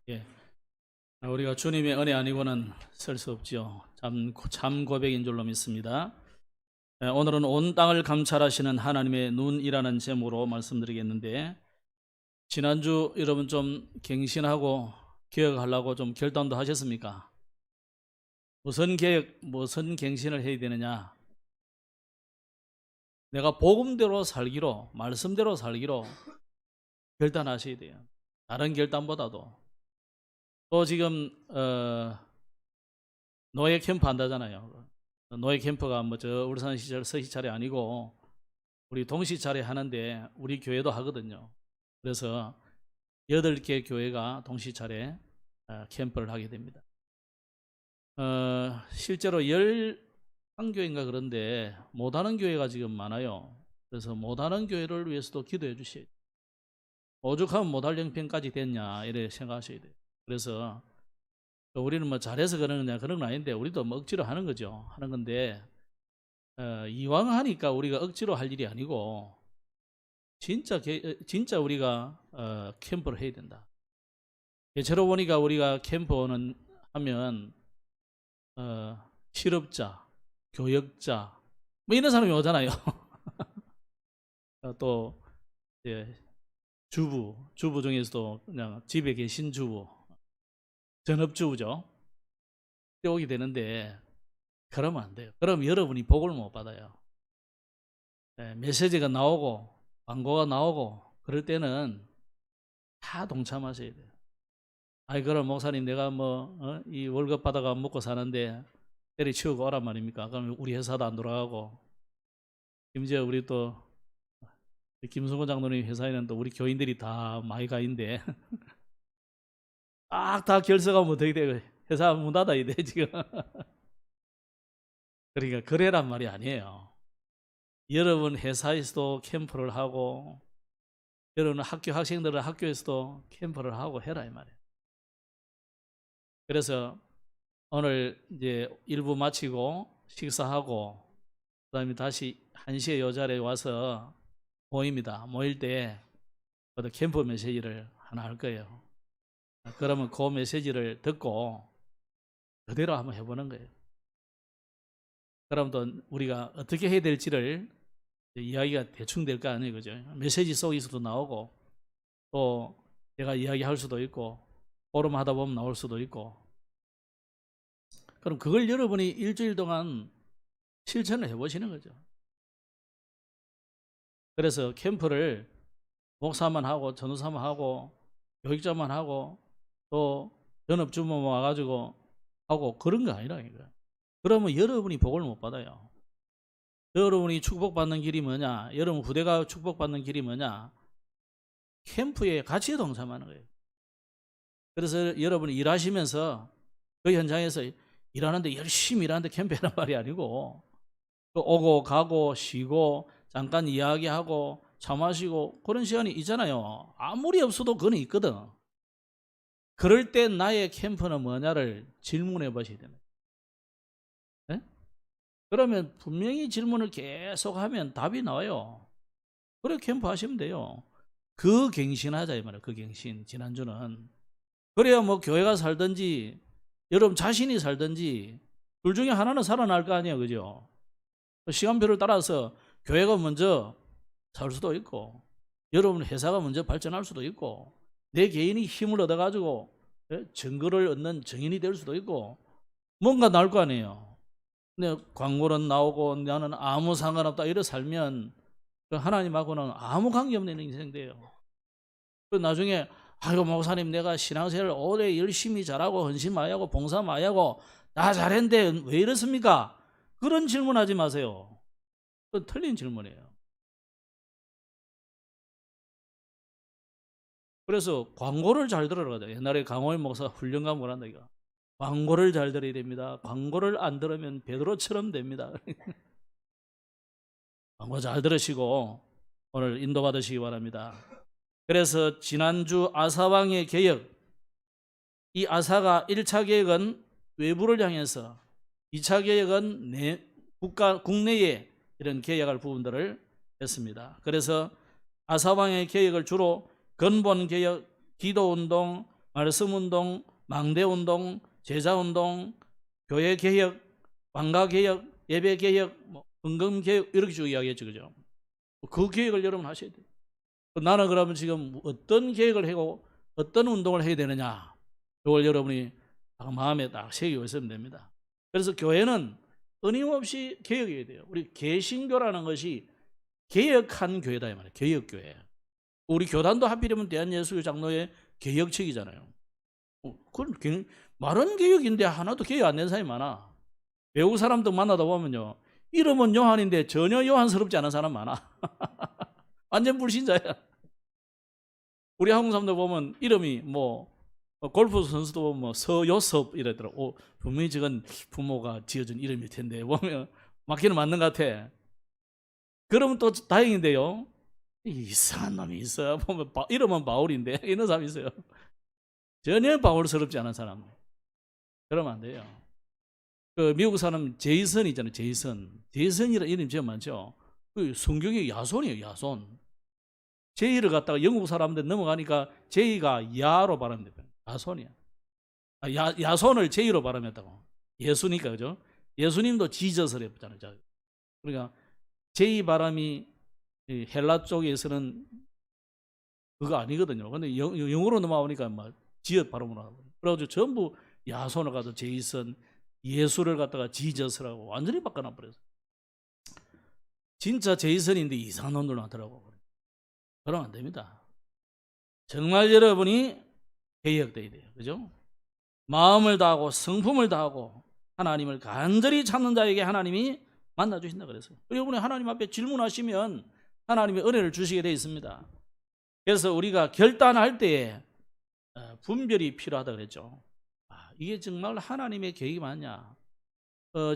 예. 우리가 주님의 은혜 아니고는 설 수 없지요. 참 고백인 줄로 믿습니다. 오늘은 온 땅을 감찰하시는 하나님의 눈이라는 제목으로 말씀드리겠는데, 지난주 여러분 좀 갱신하고 개혁하려고 좀 결단도 하셨습니까? 무슨 개혁, 무슨 갱신을 해야 되느냐? 내가 복음대로 살기로, 말씀대로 살기로 결단하셔야 돼요. 다른 결단보다도. 또 지금 노예 캠프 한다잖아요. 노예 캠프가 뭐 저 울산 시절 서희 차례 아니고 우리 동시 차례 하는데 우리 교회도 하거든요. 그래서 8개 교회가 동시 차례 캠프를 하게 됩니다. 실제로 11교회인가 그런데 못하는 교회가 지금 많아요. 그래서 못하는 교회를 위해서도 기도해 주셔야 돼요. 오죽하면 못할 형편까지 됐냐 이래 생각하셔야 돼요. 그래서 우리는 뭐 잘해서 그런 건 아닌데 우리도 뭐 억지로 하는 거죠. 하는 건데 이왕 하니까 우리가 억지로 할 일이 아니고 진짜 우리가 캠프를 해야 된다. 예체로 보니까 우리가 캠프는 하면 실업자, 교역자 뭐 이런 사람이 오잖아요. 또 예, 주부 중에서도 그냥 집에 계신 주부, 전업주부죠. 오게 되는데 그러면 안 돼요. 그럼 여러분이 복을 못 받아요. 메시지가 나오고 광고가 나오고 그럴 때는 다 동참하셔야 돼요. 아이 그럼 목사님 내가 이 월급 받아가 먹고 사는데 때려치우고 오란 말입니까? 그럼 우리 회사도 안 돌아가고 심지어 우리 또 김승호 장로님 회사에는 또 우리 교인들이 다 많이 가 있는데 다 결석하면 어떻게 돼? 회사 문 닫아야 돼 지금. 그러니까 그래란 말이 아니에요. 여러분 회사에서도 캠프를 하고 여러분 학생들은 학교에서도 캠프를 하고 해라 이 말이에요. 그래서 오늘 이제 일부 마치고 식사하고 그다음에 다시 1시에 요 자리에 와서 모입니다. 모일 때 캠프 메시지를 하나 할 거예요. 그러면 그 메시지를 듣고 그대로 한번 해보는 거예요. 그럼 또 우리가 어떻게 해야 될지를 이야기가 대충 될 거 아니에요, 그죠? 메시지 속에서도 나오고 또 제가 이야기할 수도 있고 포럼 하다 보면 나올 수도 있고. 그럼 그걸 여러분이 일주일 동안 실천을 해보시는 거죠. 그래서 캠프를 목사만 하고 전도사만 하고 교육자만 하고 또 전업주부만 와가지고 하고 그런 거 아니라니까요. 그러면 여러분이 복을 못 받아요. 여러분이 축복받는 길이 뭐냐? 여러분 후대가 축복받는 길이 뭐냐? 캠프에 같이 동참하는 거예요. 그래서 여러분이 일하시면서 그 현장에서 일하는데 열심히 일하는데 캠프하란 말이 아니고 오고 가고 쉬고 잠깐 이야기하고 차 마시고 그런 시간이 있잖아요. 아무리 없어도 그건 있거든. 그럴 때 나의 캠프는 뭐냐를 질문해 보셔야 됩니다. 네? 그러면 분명히 질문을 계속하면 답이 나와요. 그래 캠프 하시면 돼요. 그 갱신하자 이 말이에요. 그 갱신 지난주는. 그래야 뭐 교회가 살든지 여러분 자신이 살든지 둘 중에 하나는 살아날 거 아니에요. 그죠? 시간표를 따라서 교회가 먼저 살 수도 있고 여러분 회사가 먼저 발전할 수도 있고 내 개인이 힘을 얻어가지고 증거를 얻는 증인이 될 수도 있고 뭔가 나올 거 아니에요. 근데 광고는 나오고 나는 아무 상관없다 이래 살면 하나님하고는 아무 관계없는 인생 돼요. 나중에 아이고 목사님 내가 신앙생활 오래 열심히 잘하고 헌신 많이 하고 봉사 많이 하고 나 잘했는데 왜 이렇습니까? 그런 질문하지 마세요. 그건 틀린 질문이에요. 그래서 광고를 잘 들으라. 옛날에 강호인 목사 훈련가 뭐란다 이거. 광고를 잘 들어야 됩니다. 광고를 안 들으면 베드로처럼 됩니다. 광고 잘 들으시고 오늘 인도받으시기 바랍니다. 그래서 지난주 아사왕의 개혁, 이 아사가 1차 개혁은 외부를 향해서 2차 개혁은 국내에 이런 개혁할 부분들을 했습니다. 그래서 아사왕의 개혁을 주로 근본 개혁, 기도운동, 말씀운동, 망대운동, 제자운동, 교회개혁, 관가개혁, 예배개혁, 헌금개혁 이렇게 쭉 이야기했죠. 그죠? 그 계획을 여러분 하셔야 돼요. 나는 그러면 지금 어떤 계획을 하고 어떤 운동을 해야 되느냐, 이걸 여러분이 마음에 딱 새기고 있으면 됩니다. 그래서 교회는 끊임없이 개혁해야 돼요. 우리 개신교라는 것이 개혁한 교회다 이 말이에요. 개혁교회. 우리 교단도 하필이면 대한예수교 장로의 개혁측이잖아요. 그건 말은 개혁인데 하나도 개혁 안 된 사람이 많아. 외국 사람들 만나다 보면요, 이름은 요한인데 전혀 요한스럽지 않은 사람 많아. 완전 불신자야. 우리 한국 사람들 보면 이름이 골프 선수도 보면 서요섭 이랬더라고. 분명히 저건 부모가 지어준 이름일 텐데 보면 맞기는 맞는 것 같아. 그러면 또 다행인데요, 이상한 놈이 있어. 보면 이름은 바울인데 이런 사람이 있어요. 전혀 바울스럽지 않은 사람. 그러면 안 돼요. 그 미국 사람 제이슨 있잖아요. 제이슨이라는 이름이 제일 많죠. 그 성경의 야손이에요. 야손. 제이를 갖다가 영국 사람들 넘어가니까 제이가 야로 발음돼요. 야손이야. 야손을 제이로 발음했다고. 예수니까, 그죠? 예수님도 지저스를 했잖아요. 그러니까 제이 발음이 헬라 쪽에서는 그거 아니거든요. 근데 영어로 넘어가니까 막 지읒 발음으로 하고. 그래가지고 전부 야손을 가서 제이슨, 예수를 갖다가 지저스라고 완전히 바꿔놔 버렸어요. 진짜 제이슨인데 이상한 놈들 많더라고. 그러면 안 됩니다. 정말 여러분이 개혁돼야 돼요. 그죠? 마음을 다하고 성품을 다하고 하나님을 간절히 찾는 자에게 하나님이 만나주신다 그랬어요. 여러분이 하나님 앞에 질문하시면 하나님의 은혜를 주시게 되어 있습니다. 그래서 우리가 결단할 때에 분별이 필요하다 그랬죠. 이게 정말 하나님의 계획이 맞냐?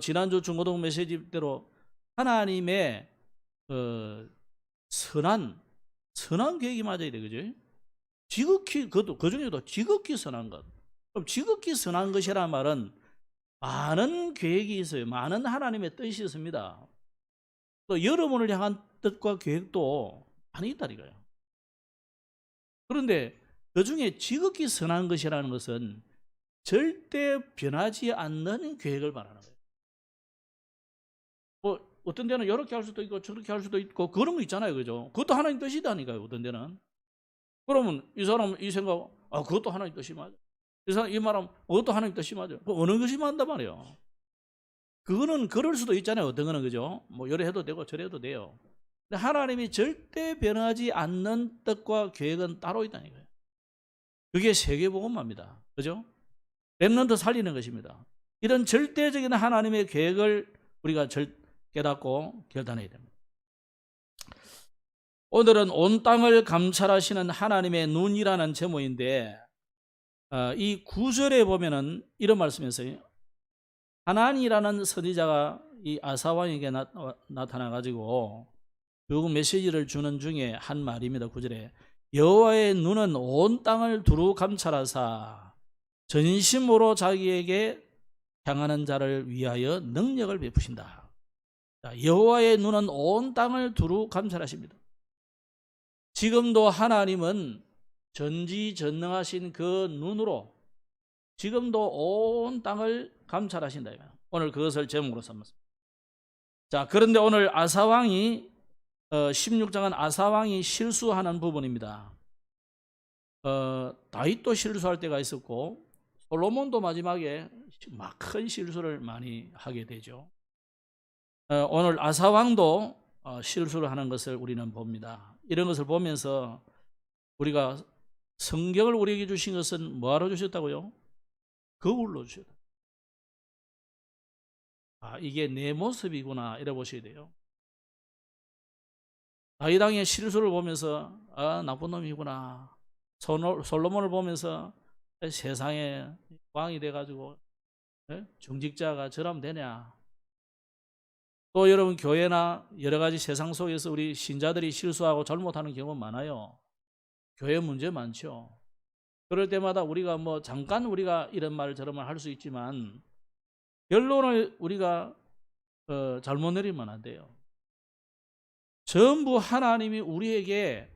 지난주 중고등 메시지대로 하나님의 선한 계획이 맞아야 돼, 그죠? 지극히, 그 중에도 지극히 선한 것. 그럼 지극히 선한 것이라는 말은 많은 계획이 있어요. 많은 하나님의 뜻이 있습니다. 또 여러분을 향한 뜻과 계획도 많이 있다니까요. 그런데 그 중에 지극히 선한 것이라는 것은 절대 변하지 않는 계획을 말하는 거예요. 어떤 데는 이렇게 할 수도 있고 저렇게 할 수도 있고 그런 거 있잖아요. 그죠? 그것도 하나님 뜻이다니까요. 어떤 데는. 그러면 이 사람 이 생각, 그것도 하나님 뜻이 맞아. 이 사람 이 말하면 그것도 하나님 뜻이 맞아. 어느 것이 맞단 말이에요. 그거는 그럴 수도 있잖아요. 어떤 거는, 그죠? 이래 해도 되고 저래 해도 돼요. 근데 하나님이 절대 변하지 않는 뜻과 계획은 따로 있다니까요. 그게 세계복음화입니다. 그죠? 렘넌트 살리는 것입니다. 이런 절대적인 하나님의 계획을 우리가 깨닫고 결단해야 됩니다. 오늘은 온 땅을 감찰하시는 하나님의 눈이라는 제목인데, 이 9절에 보면은 이런 말씀이었어요. 하나니라는 선지자가 이 아사왕에게 나타나가지고 결국 메시지를 주는 중에 한 말입니다. 9절에 여호와의 눈은 온 땅을 두루 감찰하사 전심으로 자기에게 향하는 자를 위하여 능력을 베푸신다. 여호와의 눈은 온 땅을 두루 감찰하십니다. 지금도 하나님은 전지전능하신 그 눈으로 지금도 온 땅을 감찰하신다. 오늘 그것을 제목으로 삼았습니다. 자, 그런데 오늘 아사왕이 16장은 아사왕이 실수하는 부분입니다. 다윗도 실수할 때가 있었고 솔로몬도 마지막에 막 큰 실수를 많이 하게 되죠. 오늘 아사왕도 실수를 하는 것을 우리는 봅니다. 이런 것을 보면서 우리가 성경을 우리에게 주신 것은 뭐하러 주셨다고요? 거울로 주셨다. 이게 내 모습이구나 이래 보셔야 돼요. 다윗 왕의 실수를 보면서 나쁜 놈이구나. 솔로몬을 보면서 세상에 왕이 돼가지고 정직자가 저러면 되냐. 또 여러분 교회나 여러 가지 세상 속에서 우리 신자들이 실수하고 잘못하는 경우가 많아요. 교회 문제 많죠. 그럴 때마다 우리가 잠깐 우리가 이런 말 저런 말 할 수 있지만 결론을 우리가 잘못 내리면 안 돼요. 전부 하나님이 우리에게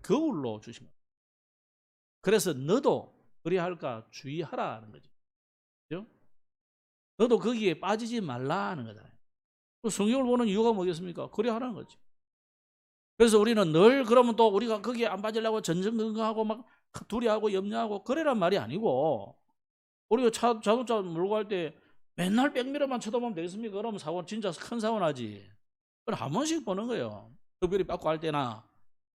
거울로 주신 거예요. 그래서 너도 그리 할까 주의하라 하는 거죠. 그죠? 너도 거기에 빠지지 말라 하는 거잖아요. 성경을 보는 이유가 뭐겠습니까? 그리 하라는 거죠. 그래서 우리는 늘 그러면 또 우리가 거기에 안 빠지려고 전전긍긍하고 막 두려워하고 염려하고 그래란 말이 아니고, 우리가 자동차 몰고 갈 때 맨날 백미러만 쳐다보면 되겠습니까? 그러면 사고, 진짜 큰 사고 나지. 그럼 한 번씩 보는 거예요. 특별히 빠꾸 할 때나,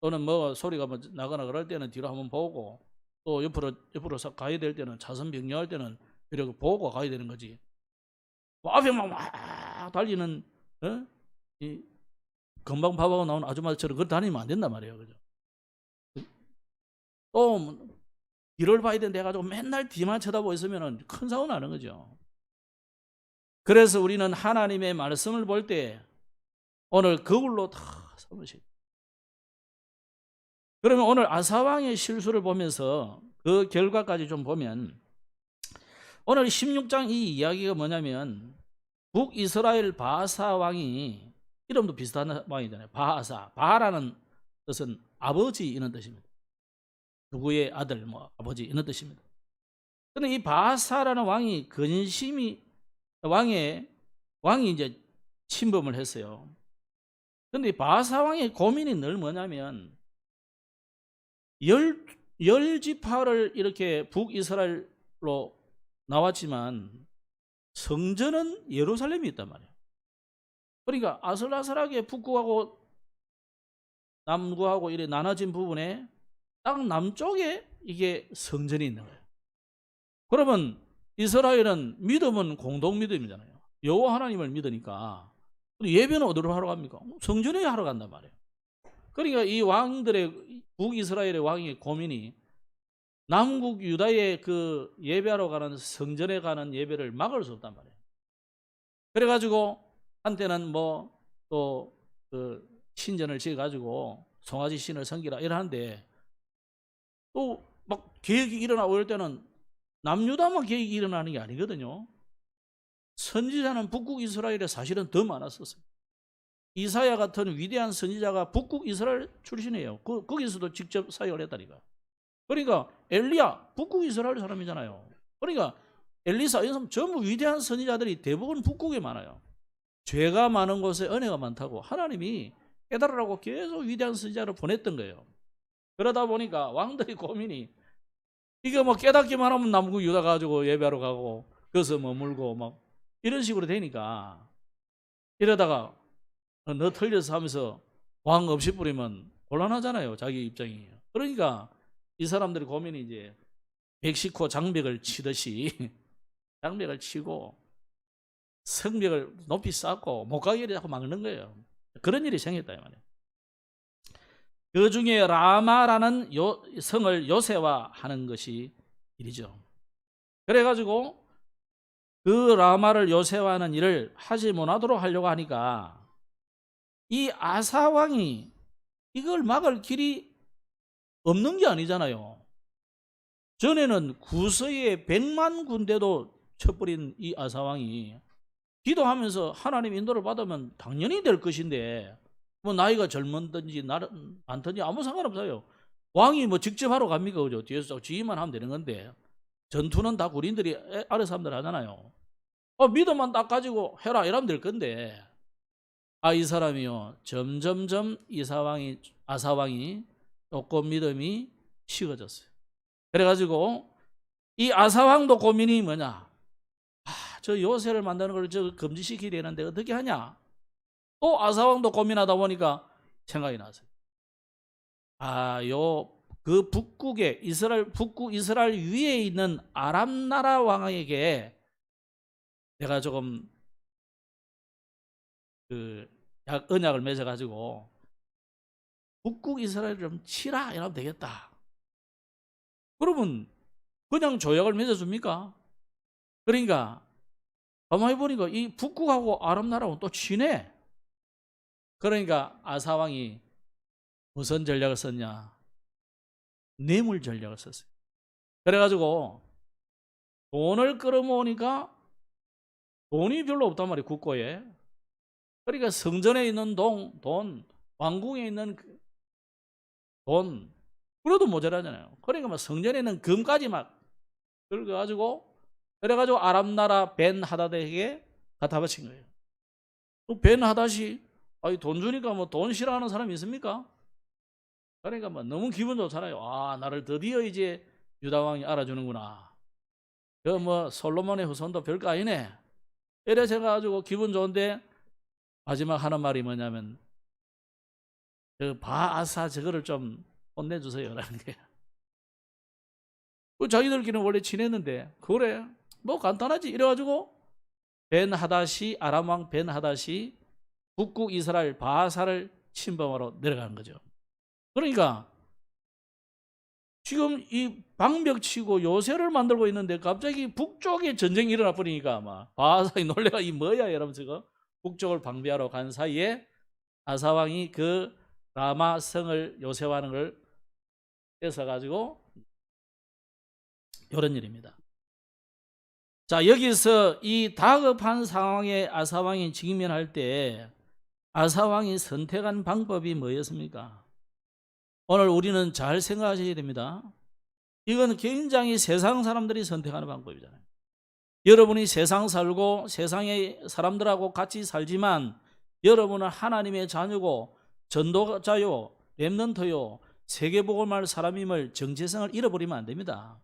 또는 뭐 소리가 뭐 나거나 그럴 때는 뒤로 한번 보고, 또 옆으로 가야 될 때는, 차선 변경할 때는 이렇게 보고 가야 되는 거지. 뭐 앞에 막 달리는, 이 금방 밥하고 나온 아줌마처럼 그걸 다니면 안 된단 말이에요. 그죠? 또 뒤를 봐야 되는데 해가지고 맨날 뒤만 쳐다보고 있으면 큰 사고 나는 거죠. 그래서 우리는 하나님의 말씀을 볼 때 오늘 그걸로 다 삼으시고, 그러면 오늘 아사왕의 실수를 보면서 그 결과까지 좀 보면, 오늘 16장 이 이야기가 뭐냐면, 북이스라엘 바하사 왕이, 이름도 비슷한 왕이잖아요. 바하사, 바하라는 뜻은 아버지 이런 뜻입니다. 누구의 아들, 뭐 아버지 이런 뜻입니다. 그런데 이 바하사라는 왕이 근심이, 왕이 이제 침범을 했어요. 그런데 바하사 왕의 고민이 늘 뭐냐면, 열 지파를 이렇게 북이스라엘로 나왔지만 성전은 예루살렘이 있단 말이에요. 그러니까 아슬아슬하게 북구하고 남구하고 이렇게 나눠진 부분에 딱 남쪽에 이게 성전이 있는 거예요. 그러면 이스라엘은 믿음은 공동 믿음이잖아요. 여호와 하나님을 믿으니까 예배는 어디로 하러 갑니까? 성전에 하러 간단 말이에요. 그러니까 이 왕들의, 북이스라엘의 왕의 고민이 남국 유다의 그 예배하러 가는, 성전에 가는 예배를 막을 수 없단 말이에요. 그래가지고 한때는 뭐 또 그 신전을 지어가지고 송아지 신을 섬기라 이러는데, 또 막 계획이 일어나고 이럴 때는 남유다만 계획이 일어나는 게 아니거든요. 선지자는 북국 이스라엘에 사실은 더 많았었어요. 이사야 같은 위대한 선지자가 북국 이스라엘 출신이에요. 거기서도 직접 사역을 했다니까. 그러니까 엘리야 북국 이스라엘 사람이잖아요. 그러니까 엘리사 이런 사람 전부 위대한 선지자들이 대부분 북국에 많아요. 죄가 많은 곳에 은혜가 많다고 하나님이 깨달으라고 계속 위대한 선지자를 보냈던 거예요. 그러다 보니까 왕들의 고민이, 이게 뭐 깨닫기만 하면 남국 유다 가지고 예배하러 가고 거기서 머물고 막 이런 식으로 되니까, 이러다가 너 틀려서 하면서 왕 없이 뿌리면 곤란하잖아요, 자기 입장이. 그러니까 이 사람들의 고민이 이제 멕시코 장벽을 치듯이 장벽을 치고 성벽을 높이 쌓고 못 가게 자꾸 막는 거예요. 그런 일이 생겼다 이 말이에요. 그 중에 라마라는 성을 요새화하는 것이 일이죠. 그래가지고 그 라마를 요새화하는 일을 하지 못하도록 하려고 하니까, 이 아사 왕이 이걸 막을 길이 없는 게 아니잖아요. 전에는 구서의 100만 군대도 쳐버린 이 아사 왕이 기도하면서 하나님 인도를 받으면 당연히 될 것인데, 뭐 나이가 젊은든지 많든지 아무 상관없어요. 왕이 뭐 직접 하러 갑니까? 그죠? 뒤에서 지휘만 하면 되는 건데, 전투는 다 군인들이 아래 사람들 하잖아요. 믿음만 딱 가지고 해라 이러면 될 건데, 이 사람이요, 점점점 아사 왕이 조금 믿음이 식어졌어요. 그래가지고 이 아사 왕도 고민이 뭐냐? 저 요새를 만드는 걸 저 금지시켜야 되는데 어떻게 하냐? 또 아사 왕도 고민하다 보니까 생각이 났어요. 그 북극에 북극 이스라엘 위에 있는 아람 나라 왕에게 내가 조금 언약을 맺어가지고 북극 이스라엘을 좀 치라 이러면 되겠다. 그러면 그냥 조약을 맺어줍니까? 그러니까 가만히 보니까 이 북극하고 아람 나라하고 또 친해. 그러니까 아사 왕이 무슨 전략을 썼냐? 뇌물 전략을 썼어요. 그래가지고 돈을 끌어모으니까 돈이 별로 없단 말이에요, 국고에. 그러니까 성전에 있는 돈, 왕궁에 있는 돈, 그래도 모자라잖아요. 그러니까 막 성전에는 금까지 막 긁어가지고 그래가지고 아람 나라 벤 하닷에게 갖다 바친 거예요. 벤 하닷이 돈 주니까 뭐 돈 싫어하는 사람이 있습니까? 그러니까 뭐 너무 기분 좋잖아요. 나를 드디어 이제 유다 왕이 알아주는구나. 그 뭐 솔로몬의 후손도 별거 아니네. 이래 생각가지고 기분 좋은데 마지막 하는 말이 뭐냐면 그 바아사 저거를 좀 혼내주세요 라는 거야. 자기들끼리는 원래 친했는데 그래 뭐 간단하지 이래가지고 벤 하닷이 아람 왕 벤 하닷이 북국 이스라엘 바아사를 침범하러 내려가는 거죠. 그러니까 지금 이 방벽 치고 요새를 만들고 있는데 갑자기 북쪽에 전쟁이 일어나 버리니까 막 바하사이 놀래가 이 뭐야 이러면서 북쪽을 방비하러 간 사이에 아사왕이 그 라마 성을 요새화하는 걸 뺏어가지고 이런 일입니다. 자, 여기서 이 다급한 상황에 아사왕이 직면할 때 아사왕이 선택한 방법이 뭐였습니까? 오늘 우리는 잘 생각하셔야 됩니다. 이건 굉장히 세상 사람들이 선택하는 방법이잖아요. 여러분이 세상 살고 세상의 사람들하고 같이 살지만 여러분은 하나님의 자녀고 전도자요, 렘넌트요, 세계복음할 사람임을 정체성을 잃어버리면 안 됩니다.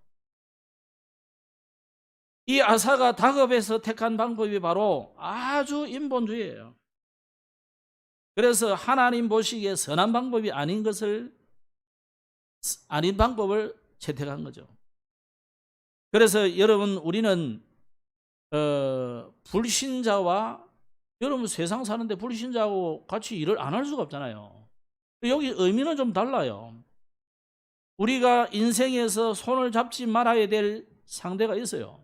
이 아사가 다급해서 택한 방법이 바로 아주 인본주의예요. 그래서 하나님 보시기에 선한 방법이 아닌 방법을 채택한 거죠. 그래서 여러분 우리는 불신자와 여러분 세상 사는데 불신자하고 같이 일을 안 할 수가 없잖아요. 여기 의미는 좀 달라요. 우리가 인생에서 손을 잡지 말아야 될 상대가 있어요.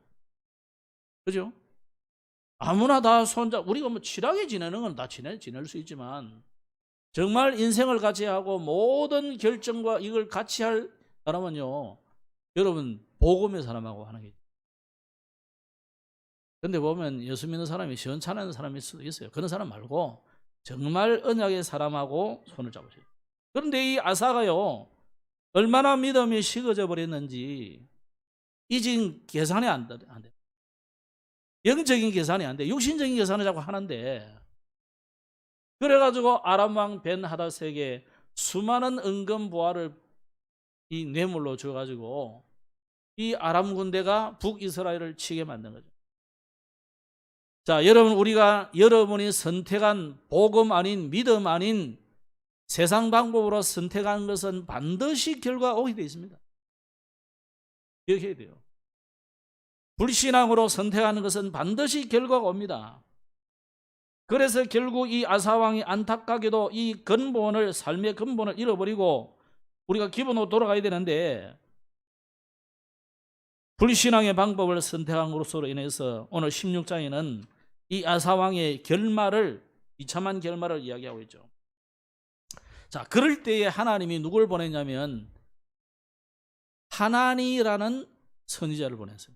그죠? 아무나 다 우리가 뭐 친하게 지내는 건 다 지낼 수 있지만 정말 인생을 같이 하고 모든 결정과 이걸 같이 할 사람은요, 여러분 복음의 사람하고 하는 게. 근데 보면 예수 믿는 사람이 시원찮은 사람일 수도 있어요. 그런 사람 말고 정말 언약의 사람하고 손을 잡으셔요. 그런데 이 아사가요, 얼마나 믿음이 식어져 버렸는지 이 지금 계산이 안 돼. 영적인 계산이 안 돼. 육신적인 계산을 자꾸 하는데, 그래가지고 아람 왕 벤 하닷에게 수많은 은금 보화를 이 뇌물로 줘가지고 이 아람 군대가 북이스라엘을 치게 만든 거죠. 자, 여러분이 선택한 복음 아닌 믿음 아닌 세상 방법으로 선택한 것은 반드시 결과가 오게 되어 있습니다. 기억해야 돼요. 불신앙으로 선택하는 것은 반드시 결과가 옵니다. 그래서 결국 이 아사왕이 안타깝게도 이 삶의 근본을 잃어버리고 우리가 기본으로 돌아가야 되는데 불신앙의 방법을 선택한 것으로 인해서 오늘 16장에는 이 아사왕의 비참한 결말을 이야기하고 있죠. 자, 그럴 때에 하나님이 누굴 보냈냐면 하나니라는 선지자를 보냈어요.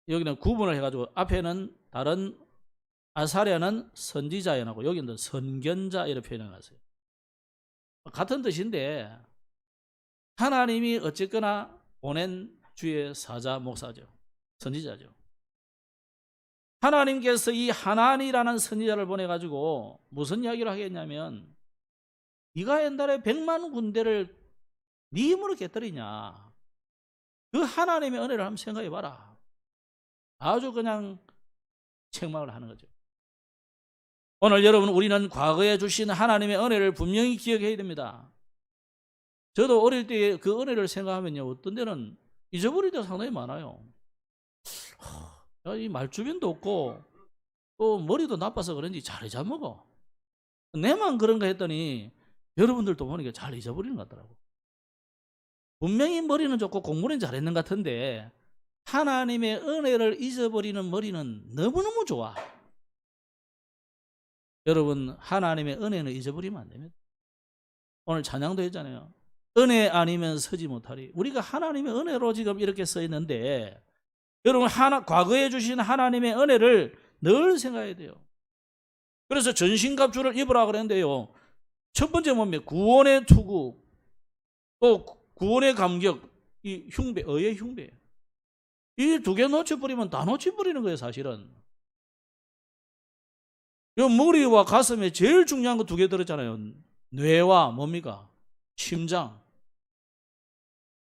여기는 구분을 해가지고 앞에는 다른 아사랴는 선지자에 나고 여기는 선견자 이렇게 표현해놨어요. 같은 뜻인데 하나님이 어쨌거나 보낸 주의 사자 목사죠. 선지자죠. 하나님께서 이 하나니라는 선지자를 보내가지고 무슨 이야기를 하겠냐면 네가 옛날에 100만 군대를 네 힘으로 깨뜨리냐. 그 하나님의 은혜를 한번 생각해봐라. 아주 그냥 책망을 하는 거죠. 오늘 여러분 우리는 과거에 주신 하나님의 은혜를 분명히 기억해야 됩니다. 저도 어릴 때 그 은혜를 생각하면요, 어떤 데는 잊어버릴 때가 상당히 많아요. 이 말주변도 없고 또 머리도 나빠서 그런지 잘 잊어먹어. 내만 그런가 했더니 여러분들도 보니까 잘 잊어버리는 것 같더라고. 분명히 머리는 좋고 공부는 잘했는 것 같은데 하나님의 은혜를 잊어버리는 머리는 너무너무 좋아. 여러분 하나님의 은혜는 잊어버리면 안 됩니다. 오늘 찬양도 했잖아요. 은혜 아니면 서지 못하리. 우리가 하나님의 은혜로 지금 이렇게 써 있는데 여러분 과거에 주신 하나님의 은혜를 늘 생각해야 돼요. 그래서 전신갑주를 입으라 그랬는데요, 첫 번째 몸에 구원의 투구, 또 구원의 감격, 이 흉배, 의의 흉배. 이 두 개 놓쳐버리면 다 놓쳐버리는 거예요, 사실은. 이 머리와 가슴에 제일 중요한 거 두 개 들었잖아요. 뇌와 뭡니까? 심장.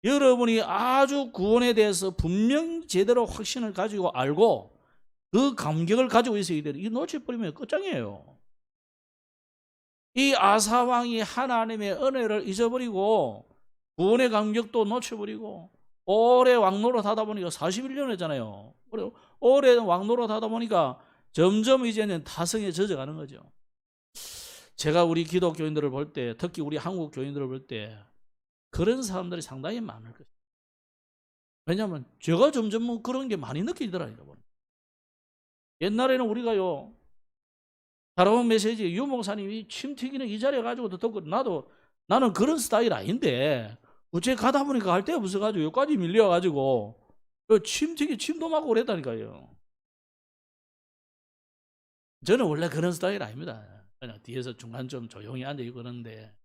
여러분이 아주 구원에 대해서 분명 제대로 확신을 가지고 알고 그 감격을 가지고 있어야 돼요. 이 놓쳐버리면 끝장이에요. 이 아사왕이 하나님의 은혜를 잊어버리고 구원의 감격도 놓쳐버리고 오래 왕노릇 하다 보니까 41년 했잖아요. 오래 왕노릇 하다 보니까 점점 이제는 타성에 젖어가는 거죠. 제가 우리 기독교인들을 볼 때, 특히 우리 한국 교인들을 볼 때 그런 사람들이 상당히 많을 것이에요. 왜냐하면 제가 점점 그런 게 많이 느끼더라고요. 옛날에는 우리가요, 다른 메시지 유 목사님이 침 튀기는 이 자리에 가지고도 듣고 나는 그런 스타일 아닌데 어째 가다 보니까 할 데가 없어가지고 여기까지 밀려가지고 침도 맞고 그랬다니까요. 저는 원래 그런 스타일 아닙니다. 그냥 뒤에서 중간 좀 조용히 앉아있고 그러는데,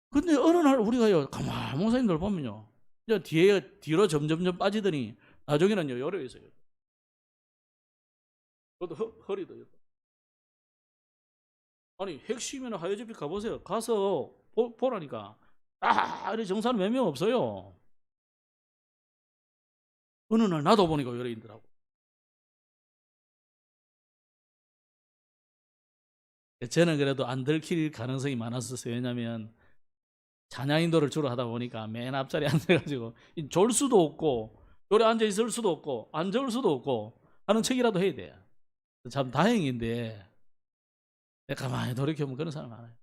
근데 어느 날 우리가요, 가만 목사님들 보면요, 뒤로 점점 빠지더니 나중에는요, 요래 있어요. 그것도 허리도. 아니, 핵심이나 하이즈피 가보세요. 가서 보라니까. 이렇게 정사는 몇 명 없어요. 어느 날 나도 보니까 요래 있더라고. 저는 그래도 안 들킬 가능성이 많았었어요. 왜냐면 찬양 인도를 주로 하다 보니까 맨 앞자리에 앉아가지고 졸 수도 없고 요래 앉아 있을 수도 없고 안 좋을 수도 없고 하는 척이라도 해야 돼요. 참 다행인데 가만히 돌이켜보면 그런 사람 많아요.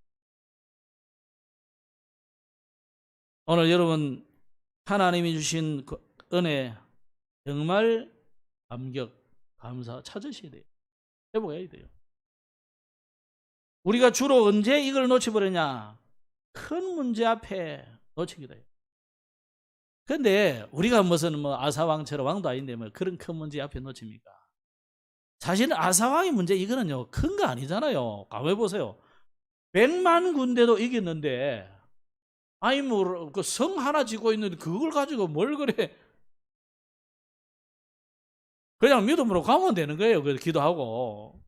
오늘 여러분 하나님이 주신 그 은혜 정말 감격, 감사 찾으셔야 돼요. 회복해야 돼요. 우리가 주로 언제 이걸 놓쳐버렸냐? 큰 문제 앞에 놓치게 돼요. 근데 우리가 무슨 아사왕처럼 왕도 아닌데 그런 큰 문제 앞에 놓칩니까? 사실은 아사왕의 문제 이거는요, 큰 거 아니잖아요. 가만히 보세요. 100만 군대도 이겼는데, 아니 그 성 하나 지고 있는데 그걸 가지고 뭘 그래? 그냥 믿음으로 가면 되는 거예요. 그래서 기도하고.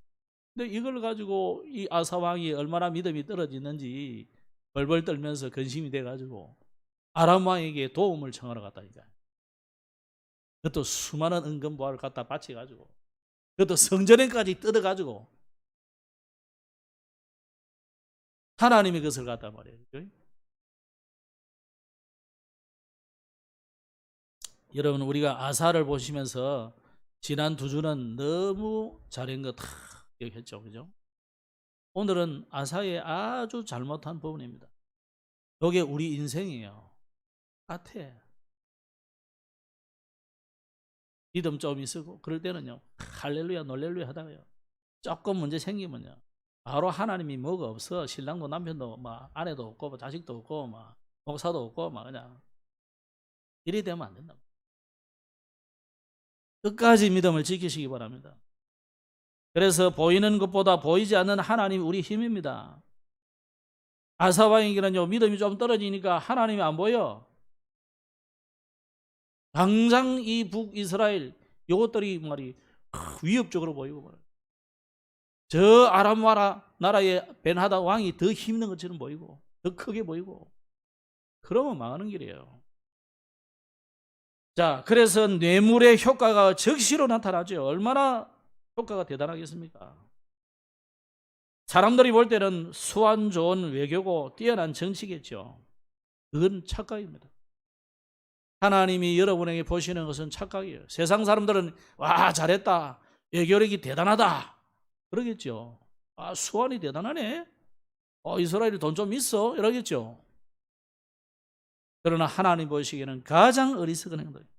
근데 이걸 가지고 이 아사왕이 얼마나 믿음이 떨어지는지 벌벌 떨면서 근심이 돼가지고 아람 왕에게 도움을 청하러 갔다니까. 그것도 수많은 은금보화를 갖다 바쳐가지고, 그것도 성전에까지 뜯어가지고 하나님이 그것을 갖다 말이에요. 여러분, 우리가 아사를 보시면서 지난 2주는 너무 잘한 거 다 얘기했죠, 그죠? 오늘은 아사의 아주 잘못한 부분입니다. 이게 우리 인생이에요. 같아. 믿음 좀 있고 그럴 때는요, 할렐루야 놀렐루야 하다가요, 조금 문제 생기면요, 바로 하나님이 뭐가 없어. 신랑도 남편도 아내도 없고 자식도 없고 목사도 없고 그냥 이래 되면 안 된다. 끝까지 믿음을 지키시기 바랍니다. 그래서 보이는 것보다 보이지 않는 하나님이 우리 힘입니다. 아사왕에게는요, 믿음이 좀 떨어지니까 하나님이 안 보여. 당장 이 북이스라엘 요것들이 위협적으로 보이고 말이에요. 저 아람 나라의 벤하다 왕이 더 힘있는 것처럼 보이고 더 크게 보이고, 그러면 망하는 길이에요. 자, 그래서 뇌물의 효과가 즉시로 나타나죠. 얼마나 효과가 대단하겠습니까? 사람들이 볼 때는 수완 좋은 외교고 뛰어난 정치겠죠. 그건 착각입니다. 하나님이 여러분에게 보시는 것은 착각이에요. 세상 사람들은 와, 잘했다, 외교력이 대단하다 그러겠죠. 수완이 대단하네, 이스라엘이 돈 좀 있어 이러겠죠. 그러나 하나님 보시기에는 가장 어리석은 행동이에요.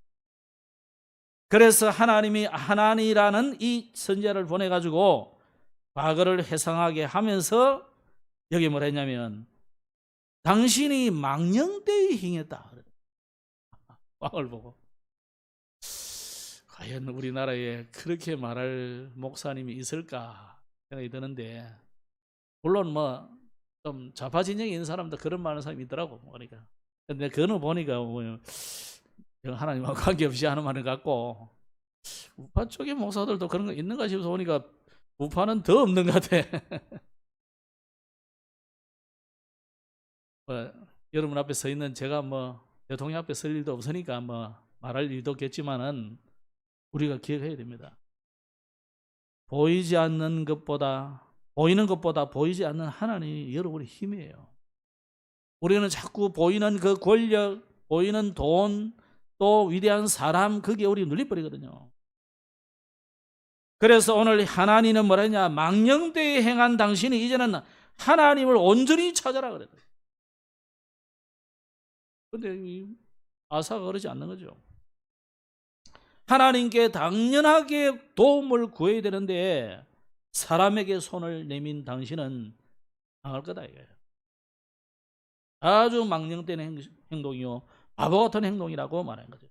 그래서 하나님이 하나니라는 이 선지자를 보내가지고 과거를 회상하게 하면서 여기 뭘 했냐면, 당신이 망령되이 행했다. 왕을 보고. 과연 우리나라에 그렇게 말할 목사님이 있을까 생각이 드는데, 물론 좀 좌파 진영에 있는 사람도 그런 많은 사람이 있더라고. 그러니까. 근데 그거는 보니까 뭐 하나님하고 관계없이 하는 말을 갖고 우파 쪽의 목사들도 그런 거 있는가 싶어서 보니까 우파는 더 없는 것 같아. 뭐, 여러분 앞에 서 있는 제가 뭐 대통령 앞에 설 일도 없으니까 뭐 말할 일도 없겠지만은 우리가 기억해야 됩니다. 보이지 않는 것보다 보이는 것보다 보이지 않는 하나님이 여러분의 힘이에요. 우리는 자꾸 보이는 그 권력, 보이는 돈, 또 위대한 사람, 그게 우리 눌려버리거든요. 그래서 오늘 하나님은 뭐라냐? 망령되이 행한 당신이 이제는 하나님을 온전히 찾아라 그랬어요. 그런데 아사가 그러지 않는 거죠. 하나님께 당연하게 도움을 구해야 되는데 사람에게 손을 내민 당신은 당할 거다 이거예요. 아주 망령된 행동이요, 바보 같은 행동이라고 말하는 거죠.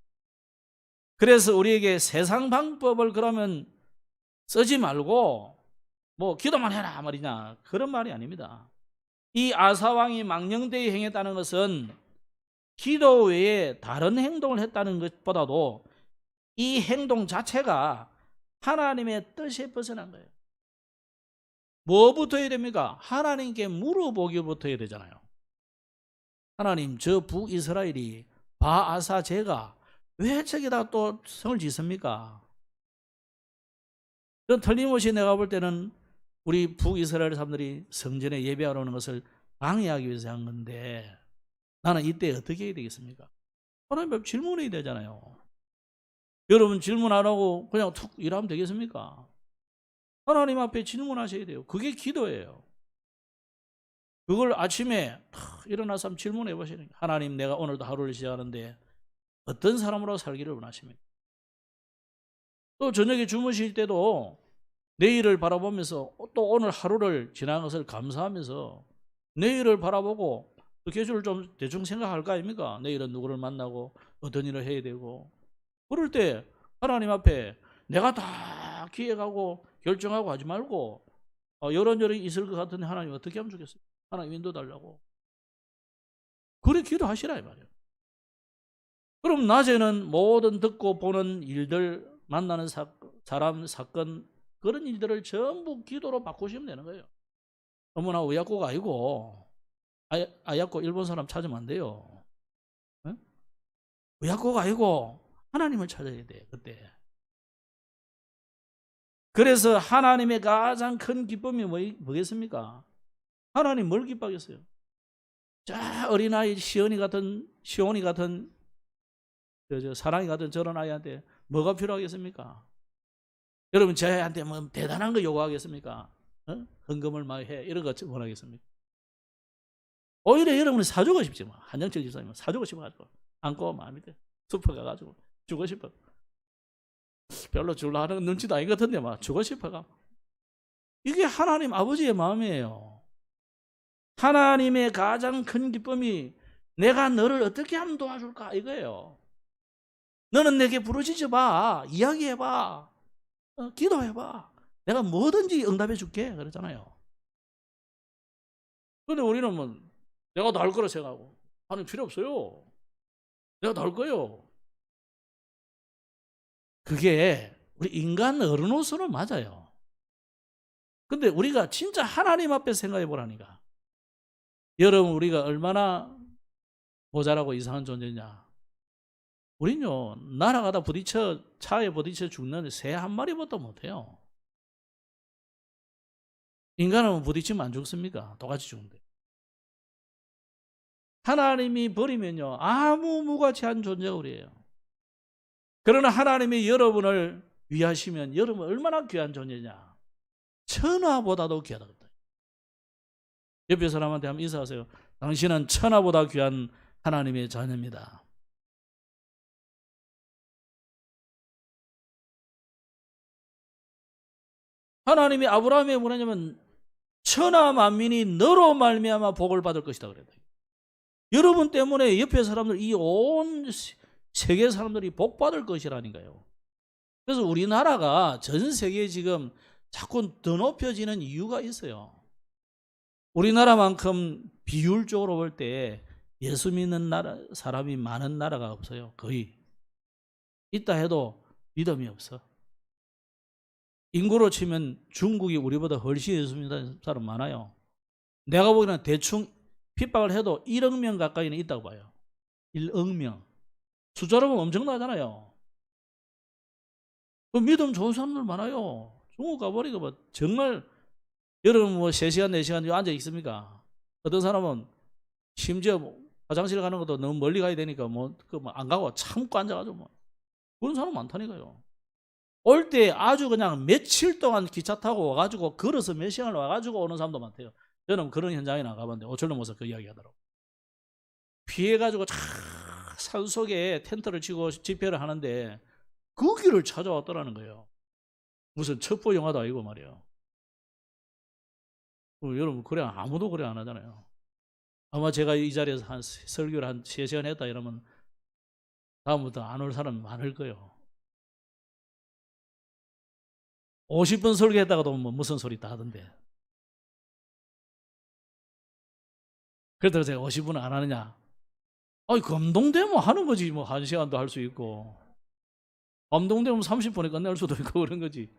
그래서 우리에게 세상 방법을 그러면 쓰지 말고 뭐 기도만 해라 말이냐, 그런 말이 아닙니다. 이 아사왕이 망령되이 행했다는 것은 기도 외에 다른 행동을 했다는 것보다도 이 행동 자체가 하나님의 뜻에 벗어난 거예요. 뭐부터 해야 됩니까? 하나님께 물어보기부터 해야 되잖아요. 하나님, 저 북이스라엘이 바아사 제가 왜 저기다 또 성을 짓습니까? 그건 틀림없이 내가 볼 때는 우리 북이스라엘 사람들이 성전에 예배하러 오는 것을 방해하기 위해서 한 건데, 나는 이때 어떻게 해야 되겠습니까? 하나님 앞에 질문해야 되잖아요. 여러분 질문 안 하고 그냥 툭 일하면 되겠습니까? 하나님 앞에 질문하셔야 돼요. 그게 기도예요. 그걸 아침에 일어나서 한번 질문해 보시는 거예요. 하나님, 내가 오늘도 하루를 시작하는데 어떤 사람으로 살기를 원하십니까? 또 저녁에 주무실 때도 내일을 바라보면서 또 오늘 하루를 지난 것을 감사하면서 내일을 바라보고 또 계절을 좀 대충 생각할 거 아닙니까? 내일은 누구를 만나고 어떤 일을 해야 되고. 그럴 때 하나님 앞에 내가 다 기획하고 결정하고 하지 말고 이런저런 있을 것 같은데 하나님 어떻게 하면 좋겠어요? 하나님 인도달라고. 그래 기도하시라 이 말이에요. 그럼 낮에는 모든 듣고 보는 일들, 만나는 사람, 사건, 그런 일들을 전부 기도로 바꾸시면 되는 거예요. 어머나 의약고가 아니고 아약고 일본 사람 찾으면 안 돼요. 네? 의약고가 아니고 하나님을 찾아야 돼 그때. 그래서 하나님의 가장 큰 기쁨이 뭐겠습니까? 하나님 뭘 기뻐하겠어요? 자, 어린아이 시온이 같은 사랑이 같은 저런 아이한테 뭐가 필요하겠습니까? 여러분 저한테 뭐 대단한 거 요구하겠습니까? 헌금을 많이 해 이런 거 원하겠습니까? 오히려 여러분이 사주고 싶지 뭐. 한정철 집사님은 사주고 싶어가지고 안고 마음이 돼. 숲에 가가지고 주고 싶어. 별로 줄라 하는 눈치도 아닌 것 같은데 막 주고 싶어가. 이게 하나님 아버지의 마음이에요. 하나님의 가장 큰 기쁨이 내가 너를 어떻게 하면 도와줄까 이거예요. 너는 내게 부르짖어 봐. 이야기해 봐. 기도해 봐. 내가 뭐든지 응답해 줄게 그러잖아요. 그런데 우리는 뭐 내가 나을 거라 생각하고 하는 필요 없어요. 내가 나을 거예요. 그게 우리 인간 어른으로서는 맞아요. 근데 우리가 진짜 하나님 앞에 생각해 보라니까. 여러분 우리가 얼마나 모자라고 이상한 존재냐. 우린요 날아가다 차에 부딪혀 죽는 새 한 마리부터 못해요. 인간은 부딪히면 안 죽습니까? 똑같이 죽는데. 하나님이 버리면요 아무 무가치한 존재가 우리예요. 그러나 하나님이 여러분을 위하시면 여러분 얼마나 귀한 존재냐. 천하보다도 귀하다. 옆에 사람한테 한번 인사하세요. 당신은 천하보다 귀한 하나님의 자녀입니다. 하나님이 아브라함에 뭐냐면 천하 만민이 너로 말미암아 복을 받을 것이다 그래요. 여러분 때문에 옆에 사람들, 이 온 세계 사람들이 복 받을 것이라니까요. 그래서 우리나라가 전 세계에 지금 자꾸 더 높여지는 이유가 있어요. 우리나라만큼 비율적으로 볼 때 예수 믿는 나라 사람이 많은 나라가 없어요. 거의. 있다 해도 믿음이 없어. 인구로 치면 중국이 우리보다 훨씬 예수 믿는 사람 많아요. 내가 보기에는 대충 핍박을 해도 1억 명 가까이는 있다고 봐요. 1억 명. 숫자로 보면 엄청나잖아요. 그 믿음 좋은 사람들 많아요. 중국 가버리고 뭐 정말 여러분 뭐 3시간 4시간 앉아 있습니까? 어떤 사람은 심지어 뭐 화장실 가는 것도 너무 멀리 가야 되니까 뭐 안 가고 참고 앉아가지고 뭐 그런 사람 많다니까요. 올 때 아주 그냥 며칠 동안 기차 타고 와가지고 걸어서 몇 시간을 와가지고 오는 사람도 많대요. 저는 그런 현장에 나가봤는데 오철로 모서 그 이야기 하더라고. 피해가지고 산속에 텐트를 치고 집회를 하는데 그 길을 찾아왔더라는 거예요. 무슨 첩보 영화도 아니고 말이에요. 여러분 그래 아무도 그래 안 하잖아요. 아마 제가 이 자리에서 한 설교를 한 3시간 했다 이러면 다음부터 안 올 사람 많을 거예요. 50분 설교했다가도 뭐 무슨 소리 다 하던데. 그래도 제가 50분은 안 하느냐? 아니 감동되면 하는 거지. 뭐 1시간도 할 수 있고 감동되면 30분에 끝낼 수도 있고 그런 거지.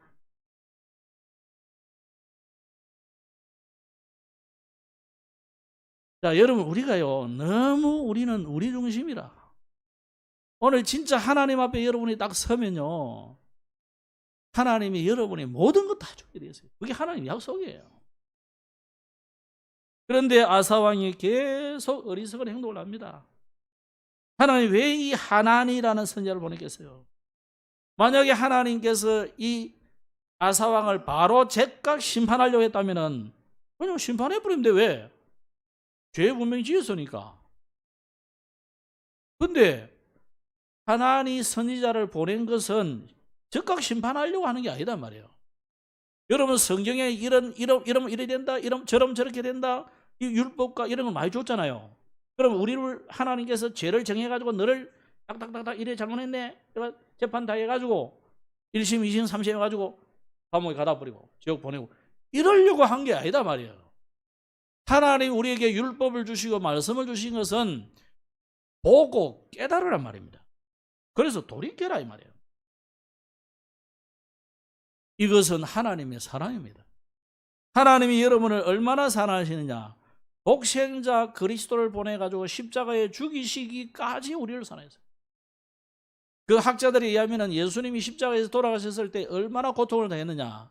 자, 여러분 우리가요 너무 우리는 우리 중심이라. 오늘 진짜 하나님 앞에 여러분이 딱 서면요 하나님이 여러분의 모든 것 다 주게 되어 있어요. 그게 하나님 약속이에요. 그런데 아사왕이 계속 어리석은 행동을 합니다. 하나님 왜 이 하나니라는 선지자를 보냈겠어요? 만약에 하나님께서 이 아사왕을 바로 즉각 심판하려고 했다면 그냥 심판해버리면 돼. 왜? 죄 분명히 지었으니까. 근데 하나니 선지자를 보낸 것은 즉각 심판하려고 하는 게 아니단 말이에요. 여러분 성경에 이러면 이래 된다, 저러면 저렇게 된다, 이 율법과 이런 걸 많이 줬잖아요. 그럼 우리를 하나님께서 죄를 정해가지고 너를 딱딱딱딱 이래 잘못했네, 재판 다 해가지고 1심, 2심, 3심 해가지고 감옥에 가다 버리고 지옥 보내고 이러려고 한 게 아니다 말이에요. 하나님 우리에게 율법을 주시고 말씀을 주신 것은 보고 깨달으란 말입니다. 그래서 돌이켜라 이 말이에요. 이것은 하나님의 사랑입니다. 하나님이 여러분을 얼마나 사랑하시느냐. 독생자 그리스도를 보내가지고 십자가에 죽이시기까지 우리를 사랑했어요. 그 학자들에 의하면 예수님이 십자가에서 돌아가셨을 때 얼마나 고통을 당했느냐.